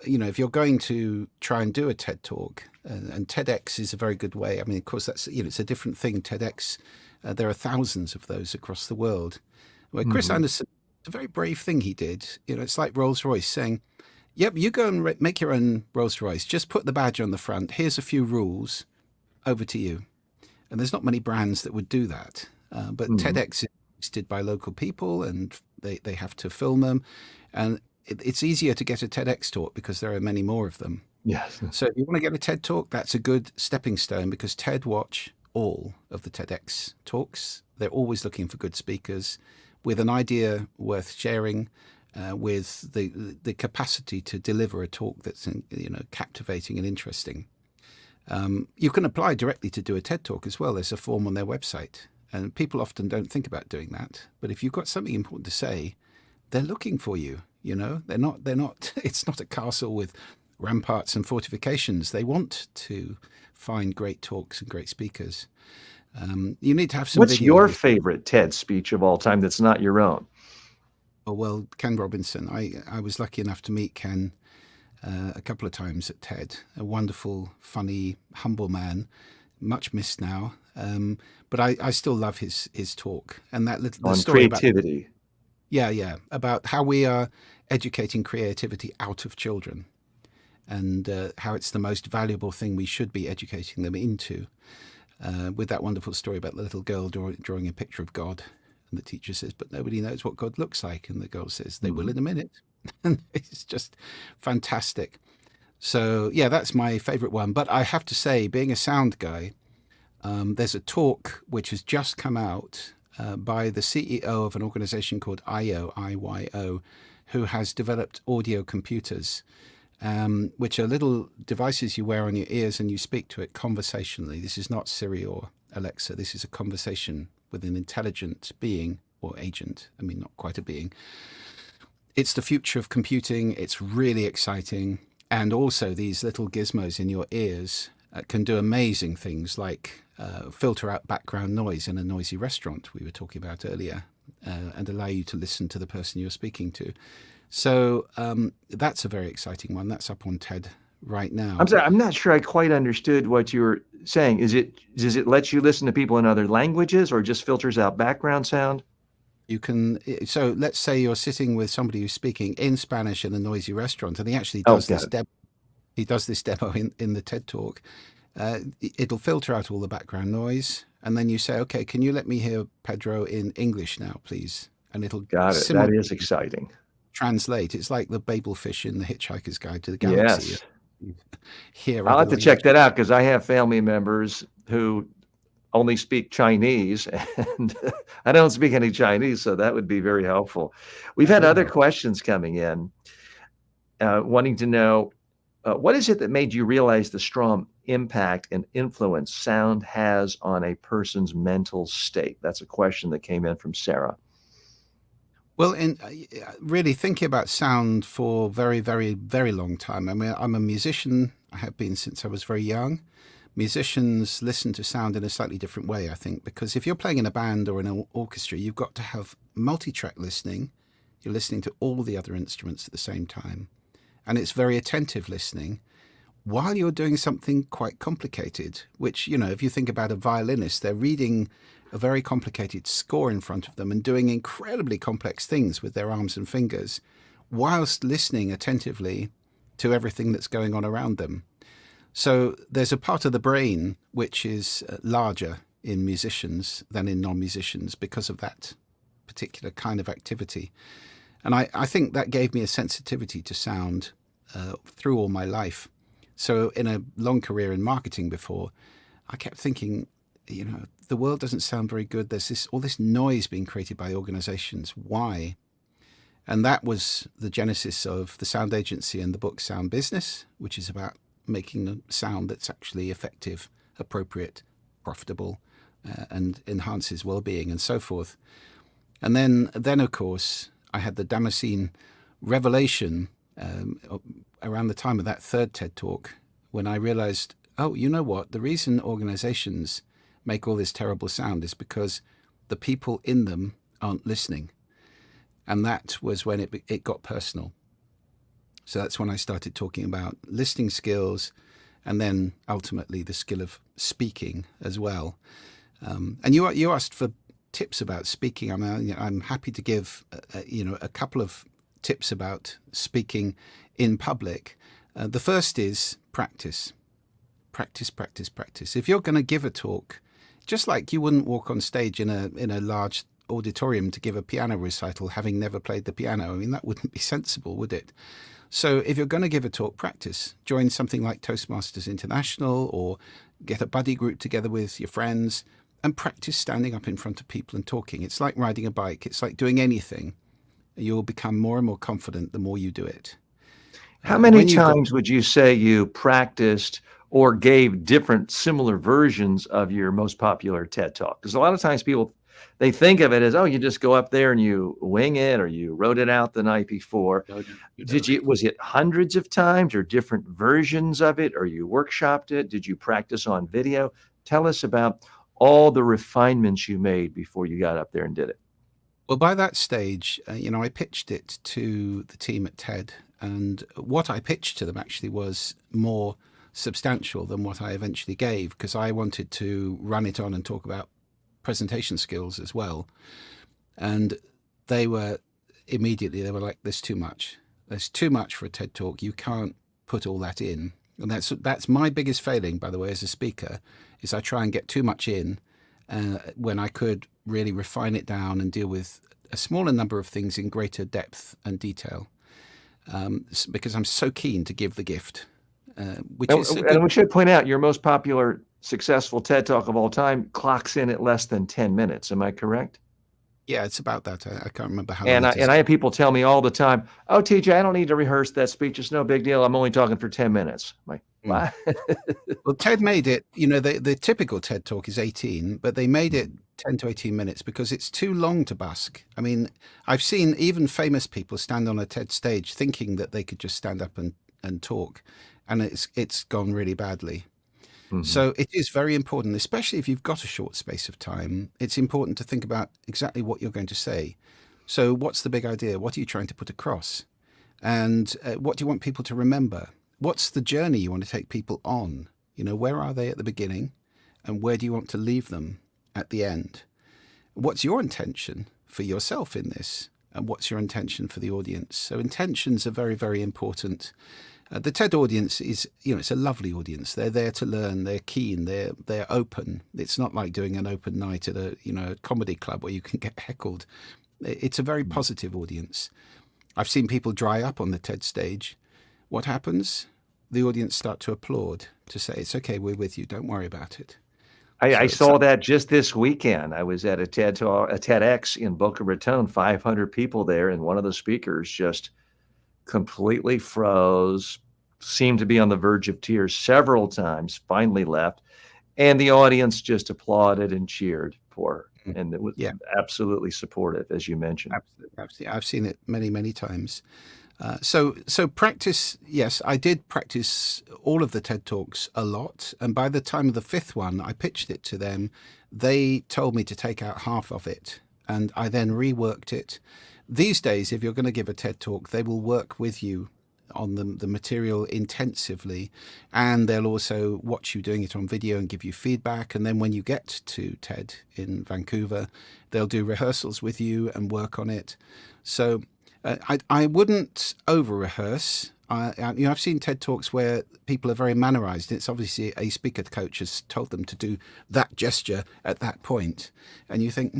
If you're going to try and do a TED Talk, and TEDx is a very good way. I mean, of course, that's it's a different thing. TEDx, there are thousands of those across the world. Where Chris Anderson, it's a very brave thing he did. It's like Rolls-Royce saying, "Yep, you go and make your own Rolls-Royce. Just put the badge on the front. Here's a few rules. Over to you." And there's not many brands that would do that. But TEDx is hosted by local people, and they have to film them, and it's easier to get a TEDx talk because there are many more of them. Yes. So if you want to get a TED Talk, that's a good stepping stone, because TED watch all of the TEDx talks. They're always looking for good speakers with an idea worth sharing, with the capacity to deliver a talk that's captivating and interesting. You can apply directly to do a TED Talk as well. There's a form on their website, and people often don't think about doing that. But if you've got something important to say, they're looking for you. They're not, it's not a castle with ramparts and fortifications. They want to find great talks and great speakers. You need to have some What's video. your favorite TED speech of all time that's not your own? Oh, well, Ken Robinson. I was lucky enough to meet Ken a couple of times at TED. A wonderful, funny, humble man, much missed now. But I still love his talk, and the On story creativity. About how we are educating creativity out of children, and how it's the most valuable thing we should be educating them into. With that wonderful story about the little girl drawing a picture of God, and the teacher says, "But nobody knows what God looks like," and the girl says, "They will in a minute." And it's just fantastic. So yeah, that's my favorite one. But I have to say, being a sound guy, there's a talk which has just come out by the CEO of an organization called IYO, who has developed audio computers, which are little devices you wear on your ears and you speak to it conversationally. This is not Siri or Alexa. This is a conversation with an intelligent being or agent. I mean, not quite a being. It's the future of computing. It's really exciting. And also these little gizmos in your ears can do amazing things like filter out background noise in a noisy restaurant we were talking about earlier, and allow you to listen to the person you're speaking to. So that's a very exciting one. That's up on TED right now. I'm sorry, I'm not sure I quite understood what you were saying. Does it let you listen to people in other languages, or just filters out background sound? You can. So let's say you're sitting with somebody who's speaking in Spanish in a noisy restaurant, and he actually does this demo. He does this demo in the TED Talk. It'll filter out all the background noise, and then you say, "Okay, can you let me hear Pedro in English now, please?" And it'll Got it. That is exciting. Translate. It's like the Babelfish in The Hitchhiker's Guide to the Galaxy. Yes. Here, I'll have to check that out, because I have family members who only speak Chinese, and I don't speak any Chinese, so that would be very helpful. We've had other questions coming in, wanting to know, what is it that made you realize the strong impact and influence sound has on a person's mental state? That's a question that came in from Sarah. Well, in really thinking about sound for very, very, very long time. I mean, I'm a musician. I have been since I was very young. Musicians listen to sound in a slightly different way, I think, because if you're playing in a band or in an orchestra, you've got to have multi-track listening. You're listening to all the other instruments at the same time. And it's very attentive listening while you're doing something quite complicated, which, if you think about a violinist, they're reading a very complicated score in front of them and doing incredibly complex things with their arms and fingers, whilst listening attentively to everything that's going on around them. So there's a part of the brain which is larger in musicians than in non-musicians because of that particular kind of activity. And I think that gave me a sensitivity to sound through all my life. So in a long career in marketing before, I kept thinking, the world doesn't sound very good. There's all this noise being created by organizations. Why? And that was the genesis of the sound agency and the book Sound Business, which is about making a sound that's actually effective, appropriate, profitable, and enhances well-being and so forth. And then of course, I had the Damascene revelation around the time of that third TED Talk, when I realized, oh, you know what? The reason organizations make all this terrible sound is because the people in them aren't listening. And that was when it got personal. So that's when I started talking about listening skills, and then ultimately the skill of speaking as well. And you asked for tips about speaking. I mean, I'm happy to give a couple of tips about speaking in public. The first is practice. Practice. If you're going to give a talk, just like you wouldn't walk on stage in a large auditorium to give a piano recital having never played the piano, I mean, that wouldn't be sensible, would it? So if you're going to give a talk, practice. Join something like Toastmasters International, or get a buddy group together with your friends and practice standing up in front of people and talking. It's like riding a bike. It's like doing anything. You'll become more and more confident the more you do it. How many times would you say you practiced or gave different similar versions of your most popular TED Talk? Because a lot of times people they think of it as, oh, you just go up there and you wing it, or you wrote it out the night before. Was it hundreds of times or different versions of it, or you workshopped it? Did you practice on video? Tell us about all the refinements you made before you got up there and did it. Well, by that stage, I pitched it to the team at TED, and what I pitched to them actually was more substantial than what I eventually gave, because I wanted to run it on and talk about presentation skills as well. And they were like, there's too much. There's too much for a TED Talk. You can't put all that in. And that's my biggest failing, by the way, as a speaker, is I try and get too much in when I could really refine it down and deal with a smaller number of things in greater depth and detail, because I'm so keen to give the gift. And we should point out, your most popular, successful TED Talk of all time clocks in at less than 10 minutes. Am I correct? Yeah, it's about that. I can't remember how long it is. And I have people tell me all the time, oh, TJ, I don't need to rehearse that speech. It's no big deal. I'm only talking for 10 minutes. I'm like, what? Well, TED made it, the typical TED Talk is 18, but they made it 10 to 18 minutes because it's too long to busk. I mean, I've seen even famous people stand on a TED stage thinking that they could just stand up and talk, and it's gone really badly. Mm-hmm. So it is very important, especially if you've got a short space of time. It's important to think about exactly what you're going to say. So what's the big idea? What are you trying to put across? And what do you want people to remember? What's the journey you want to take people on? Where are they at the beginning, and where do you want to leave them at the end? What's your intention for yourself in this? And what's your intention for the audience? So intentions are very, very important. The TED audience is, it's a lovely audience. They're there to learn. They're keen. They're open. It's not like doing an open night at a comedy club where you can get heckled. It's a very positive audience. I've seen people dry up on the TED stage. What happens? The audience start to applaud, to say, it's okay, we're with you. Don't worry about it. I saw that just this weekend. I was at a TEDx in Boca Raton, 500 people there, and one of the speakers just completely froze, seemed to be on the verge of tears several times, finally left, and the audience just applauded and cheered for her. And it was absolutely supportive, as you mentioned. Absolutely. I've seen it many, many times. So practice, yes, I did practice all of the TED Talks a lot. And by the time of the fifth one, I pitched it to them. They told me to take out half of it, and I then reworked it. These days, if you're going to give a TED Talk, they will work with you on the material intensively, and they'll also watch you doing it on video and give you feedback. And then when you get to TED in Vancouver, they'll do rehearsals with you and work on it. So I wouldn't over-rehearse. I've seen TED Talks where people are very mannerized. It's obviously a speaker coach has told them to do that gesture at that point, and you think,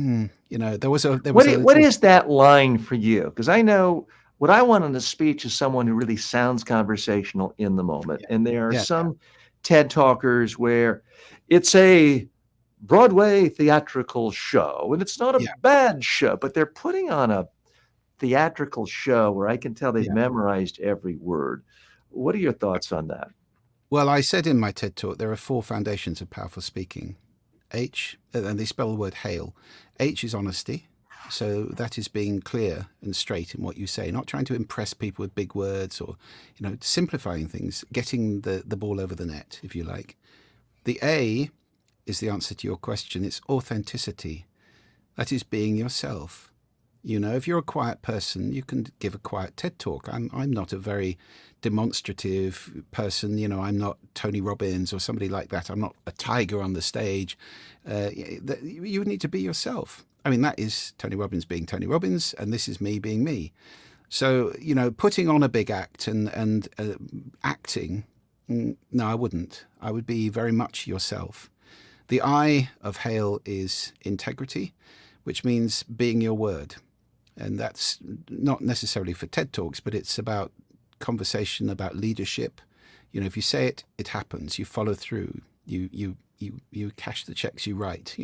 What is that line for you? Because I know what I want in a speech is someone who really sounds conversational in the moment, and there are some TED Talkers where it's a Broadway theatrical show, and it's not a bad show, but they're putting on a theatrical show where I can tell they've memorized every word. What are your thoughts on that? Well, I said in my TED Talk, there are 4 foundations of powerful speaking. H, and they spell the word hail. H is honesty. So that is being clear and straight in what you say, not trying to impress people with big words or, simplifying things, getting the ball over the net, if you like. The A is the answer to your question. It's authenticity. That is being yourself. If you're a quiet person, you can give a quiet TED Talk. I'm not a very demonstrative person. I'm not Tony Robbins or somebody like that. I'm not a tiger on the stage. You need to be yourself. I mean, that is Tony Robbins being Tony Robbins, and this is me being me. So, putting on a big act and acting, no, I wouldn't. I would be very much yourself. The I of HAIL is integrity, which means being your word. And that's not necessarily for TED Talks, but it's about conversation, about leadership. If you say it, it happens. You follow through. You cash the checks you write.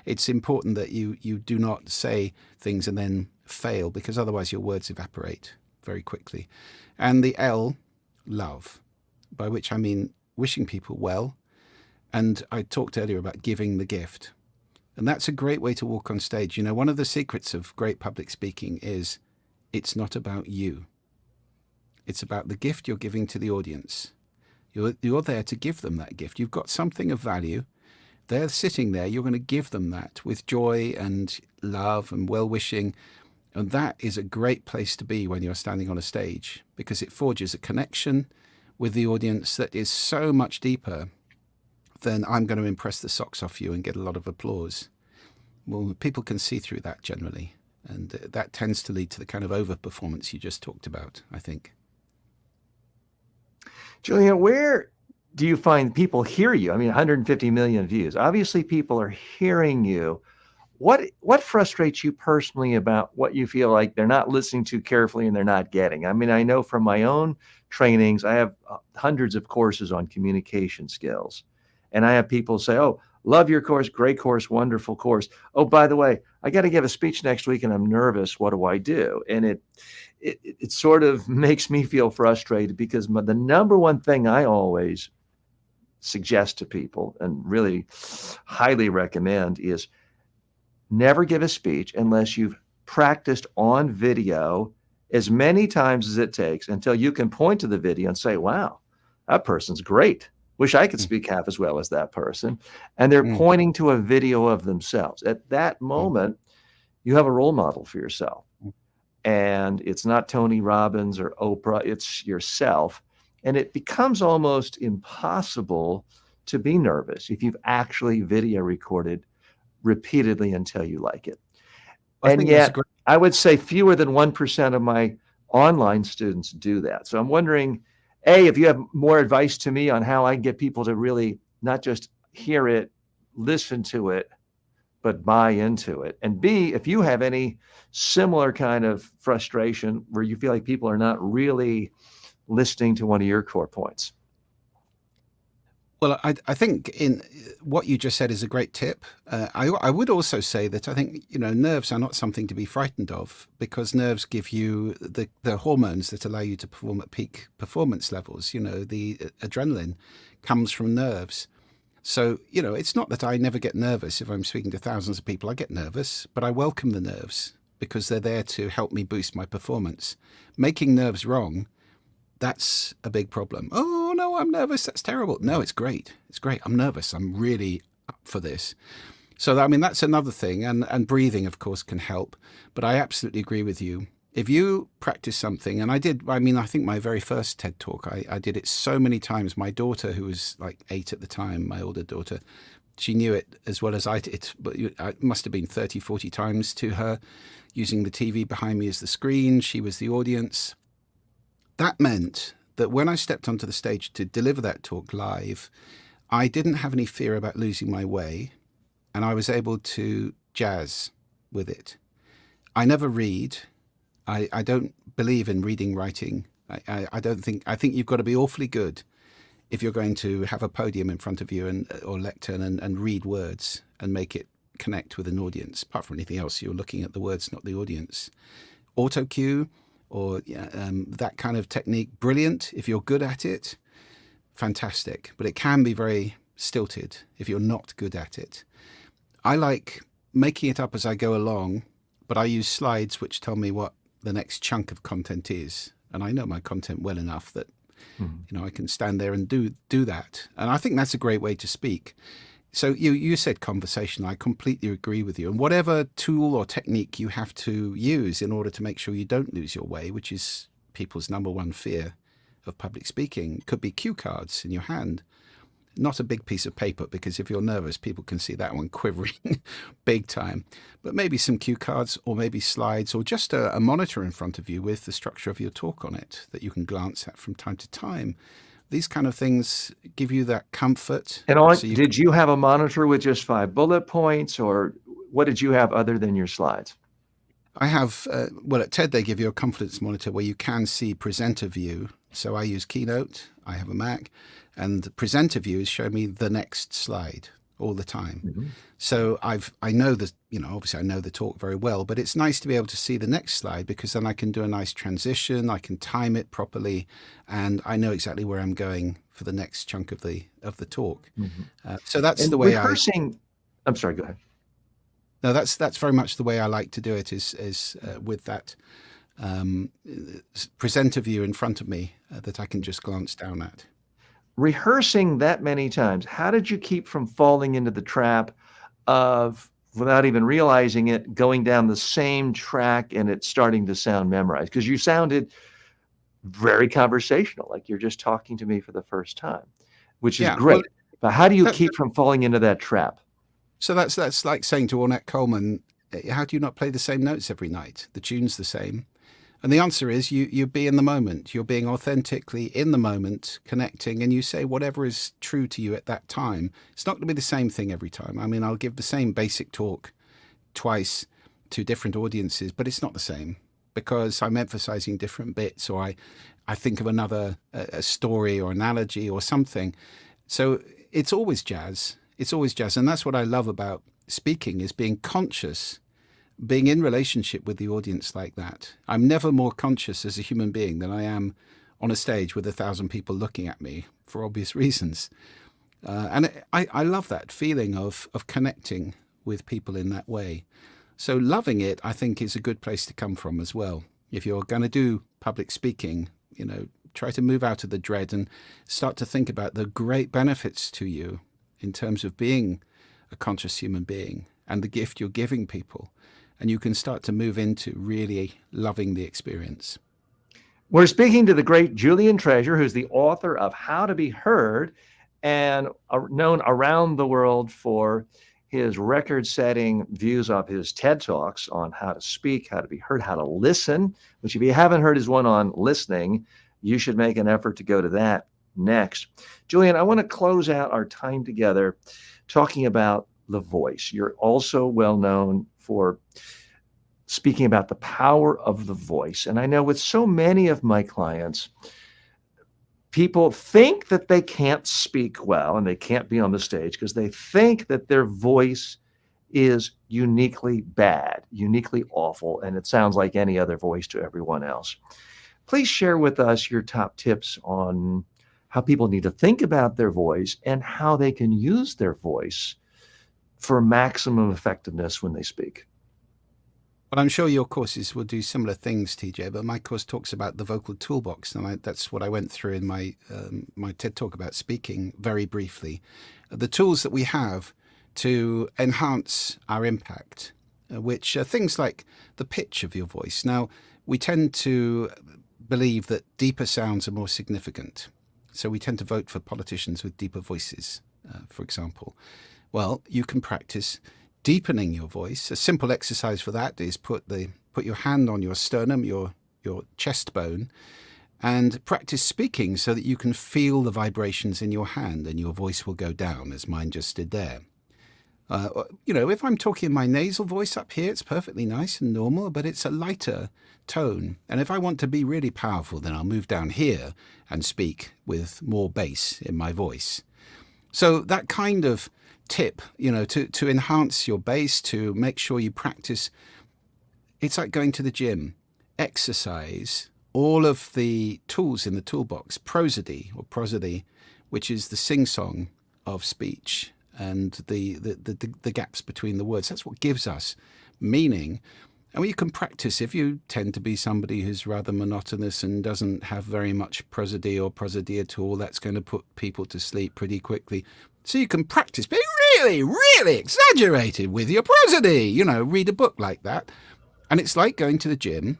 It's important that you do not say things and then fail, because otherwise your words evaporate very quickly. And the L, love, by which I mean wishing people well. And I talked earlier about giving the gift. And that's a great way to walk on stage. You know, one of the secrets of great public speaking is it's not about you. It's about the gift you're giving to the audience. You're there to give them that gift. You've got something of value. They're sitting there. You're going to give them that with joy and love and well-wishing. And that is a great place to be when you're standing on a stage, because it forges a connection with the audience that is so much deeper than I'm going to impress the socks off you and get a lot of applause. Well, people can see through that generally. And that tends to lead to the kind of over-performance you just talked about, I think. Julian, where do you find people hear you? I mean, 150 million views. Obviously, people are hearing you. What frustrates you personally about what you feel like they're not listening to carefully and they're not getting? I mean, I know from my own trainings, I have hundreds of courses on communication skills. And I have people say, oh, love your course, great course, wonderful course. Oh, by the way, I got to give a speech next week and I'm nervous. What do I do? And it sort of makes me feel frustrated, because the number one thing I always suggest to people and really highly recommend is never give a speech unless you've practiced on video as many times as it takes until you can point to the video and say, wow, that person's great. Wish I could speak half as well as that person. And they're pointing to a video of themselves. At that moment, you have a role model for yourself. And it's not Tony Robbins or Oprah, it's yourself. And it becomes almost impossible to be nervous if you've actually video recorded repeatedly until you like it. And yet, I would say fewer than 1% of my online students do that. So I'm wondering, A, if you have more advice to me on how I can get people to really not just hear it, listen to it, but buy into it. And B, if you have any similar kind of frustration where you feel like people are not really listening to one of your core points. Well, I think in what you just said is a great tip. I would also say that I think, you know, nerves are not something to be frightened of, because nerves give you the hormones that allow you to perform at peak performance levels. You know, the adrenaline comes from nerves. So, you know, it's not that I never get nervous if I'm speaking to thousands of people. I get nervous, but I welcome the nerves because they're there to help me boost my performance. Making nerves wrong, that's a big problem. Oh, no, I'm nervous. That's terrible. No, it's great. It's great. I'm nervous. I'm really up for this. So, I mean, that's another thing. And breathing, of course, can help. But I absolutely agree with you. If you practice something, and I think my very first TED Talk, I did it so many times. My daughter, who was like 8 at the time, my older daughter, she knew it as well as I did. But it must have been 30, 40 times to her, using the TV behind me as the screen. She was the audience. That meant that when I stepped onto the stage to deliver that talk live, I didn't have any fear about losing my way, and I was able to jazz with it. I never read. I don't believe in reading, writing. I think you've got to be awfully good if you're going to have a podium in front of you or lectern and read words and make it connect with an audience. Apart from anything else, you're looking at the words, not the audience. Auto cue or that kind of technique, brilliant. If you're good at it, fantastic. But it can be very stilted if you're not good at it. I like making it up as I go along, but I use slides which tell me what the next chunk of content is. And I know my content well enough that you know, I can stand there and do that. And I think that's a great way to speak. So you said conversation. I completely agree with you. And whatever tool or technique you have to use in order to make sure you don't lose your way, which is people's number one fear of public speaking, could be cue cards in your hand. Not a big piece of paper, because if you're nervous, people can see that one quivering big time. But maybe some cue cards, or maybe slides, or just a monitor in front of you with the structure of your talk on it that you can glance at from time to time. These kind of things give you that comfort. And did you have a monitor with just 5 bullet points, or what did you have other than your slides? I have, well, at TED, they give you a confidence monitor where you can see presenter view. So I use Keynote. I have a Mac. And the presenter view is showing me the next slide all the time. So I know the, you know, obviously I know the talk very well, but it's nice to be able to see the next slide, because then I can do a nice transition. I can time it properly, and I know exactly where I'm going for the next chunk of the talk. So that's and the way rehearsing. I'm sorry, go ahead. No, that's very much the way I like to do it. Is with that presenter view in front of me that I can just glance down at. Rehearsing that many times, how did you keep from falling into the trap of, without even realizing it, going down the same track and it starting to sound memorized? Because you sounded very conversational, like you're just talking to me for the first time, which is Yeah, well, great. But how do you that, keep from falling into that trap? so that's like saying to Ornette Coleman, how do you not play the same notes every night? The tune's the same. And the answer is you be in the moment. You're being authentically in the moment, connecting, and you say whatever is true to you at that time. It's not going to be the same thing every time. I mean, I'll give the same basic talk twice to different audiences, but it's not the same because I'm emphasizing different bits, or I think of another a story or analogy or something. So it's always jazz. It's always jazz. And that's what I love about speaking, is being conscious, being in relationship with the audience like that. I'm never more conscious as a human being than I am on a stage with 1,000 people looking at me for obvious reasons. And I love that feeling of connecting with people in that way. So loving it, I think, is a good place to come from as well. If you're going to do public speaking, try to move out of the dread and start to think about the great benefits to you in terms of being a conscious human being and the gift you're giving people. And you can start to move into really loving the experience. We're speaking to the great Julian Treasure, who's the author of How to Be Heard, and known around the world for his record-setting views of his TED Talks on how to speak, how to be heard, how to listen, which if you haven't heard his one on listening, you should make an effort to go to that next. Julian, I want to close out our time together talking about the voice. You're also well known for speaking about the power of the voice. And I know with so many of my clients, people think that they can't speak well and they can't be on the stage because they think that their voice is uniquely bad, uniquely awful, and it sounds like any other voice to everyone else. Please share with us your top tips on how people need to think about their voice and how they can use their voice for maximum effectiveness when they speak. Well, I'm sure your courses will do similar things, TJ, but my course talks about the vocal toolbox, and that's what I went through in my TED Talk about speaking very briefly. The tools that we have to enhance our impact, which are things like the pitch of your voice. Now, we tend to believe that deeper sounds are more significant. So we tend to vote for politicians with deeper voices, for example. Well, you can practice deepening your voice. A simple exercise for that is put your hand on your sternum, your chest bone, and practice speaking so that you can feel the vibrations in your hand and your voice will go down, as mine just did there. If I'm talking in my nasal voice up here, it's perfectly nice and normal, but it's a lighter tone. And if I want to be really powerful, then I'll move down here and speak with more bass in my voice. So that kind of tip, to enhance your bass, to make sure you practice, it's like going to the gym. Exercise all of the tools in the toolbox, prosody, which is the sing-song of speech, and the gaps between the words. That's what gives us meaning. And you can practice if you tend to be somebody who's rather monotonous and doesn't have very much prosody or prosody at all. That's going to put people to sleep pretty quickly. So you can practice being really, really exaggerated with your prosody. Read a book like that. And it's like going to the gym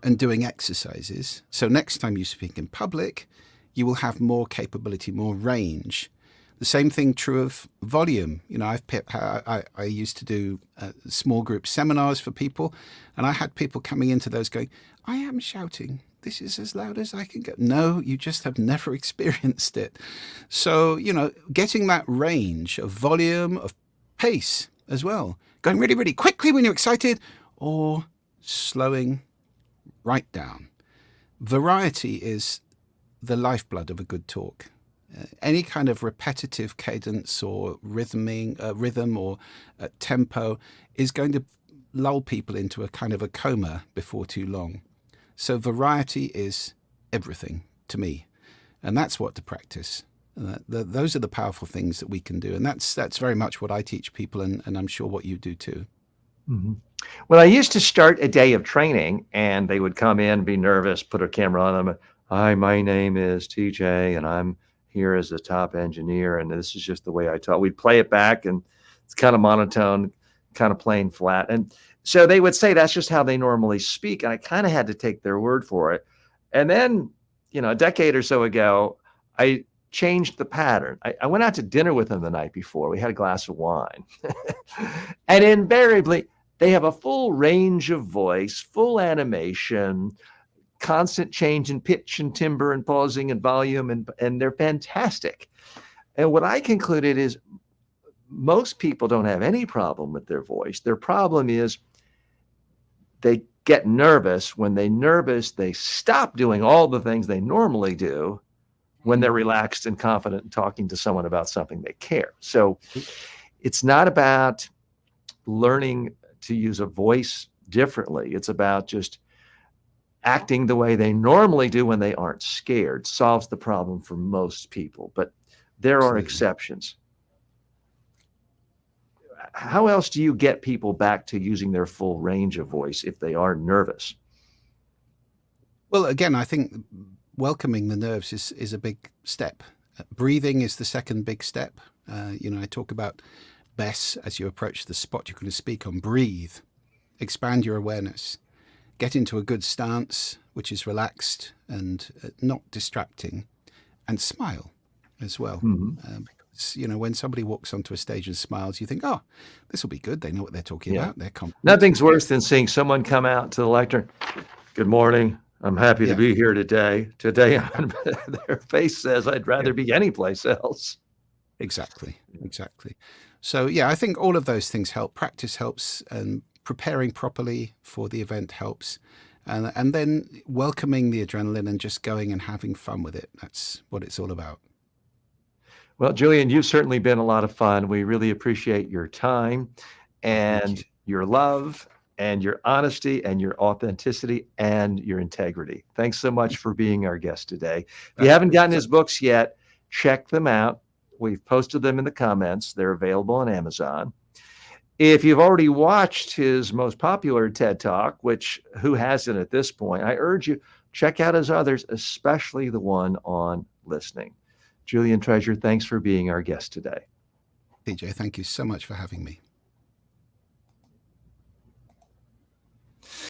and doing exercises. So next time you speak in public, you will have more capability, more range. The same thing true of volume. I used to do small group seminars for people, and I had people coming into those going, I am shouting. This is as loud as I can go. No, you just have never experienced it. So, getting that range of volume, of pace as well, going really, really quickly when you're excited, or slowing right down. Variety is the lifeblood of a good talk. Any kind of repetitive cadence or rhythm or tempo is going to lull people into a kind of a coma before too long. So variety is everything to me. And that's what to practice. Those are the powerful things that we can do. And that's very much what I teach people, and I'm sure what you do too. Mm-hmm. Well, I used to start a day of training, and they would come in, be nervous, put a camera on them. Hi, my name is TJ, and I'm here as the top engineer, and this is just the way I talk. We'd play it back, and it's kind of monotone, kind of plain flat. And so they would say that's just how they normally speak, and I kind of had to take their word for it. And then, a decade or so ago, I changed the pattern. I went out to dinner with them the night before. We had a glass of wine. And invariably, they have a full range of voice, full animation, constant change in pitch and timbre and pausing and volume, and they're fantastic. And what I concluded is most people don't have any problem with their voice. Their problem is they get nervous. When they're nervous, they stop doing all the things they normally do when they're relaxed and confident and talking to someone about something they care. So it's not about learning to use a voice differently. It's about just acting the way they normally do when they aren't scared. Solves the problem for most people, but there are exceptions. How else do you get people back to using their full range of voice if they are nervous? Well, again, I think welcoming the nerves is a big step. Breathing is the second big step. I talk about Bess, as you approach the spot you're going to speak on. Breathe, expand your awareness, get into a good stance, which is relaxed and not distracting, and smile as well. Mm-hmm. Because, when somebody walks onto a stage and smiles, you think, oh, this will be good. They know what they're talking about. They're confident. Nothing's worse than seeing someone come out to the lectern. Good morning. I'm happy to be here today. Today, their face says, I'd rather be anyplace else. Exactly. So, I think all of those things help. Practice helps, and preparing properly for the event helps. And then welcoming the adrenaline and just going and having fun with it. That's what it's all about. Well, Julian, you've certainly been a lot of fun. We really appreciate your time and your love and your honesty and your authenticity and your integrity. Thanks so much for being our guest today. If you haven't gotten his books yet, check them out. We've posted them in the comments. They're available on Amazon. If you've already watched his most popular TED Talk, which who hasn't at this point, I urge you, check out his others, especially the one on listening. Julian Treasure, thanks for being our guest today. TJ, thank you so much for having me.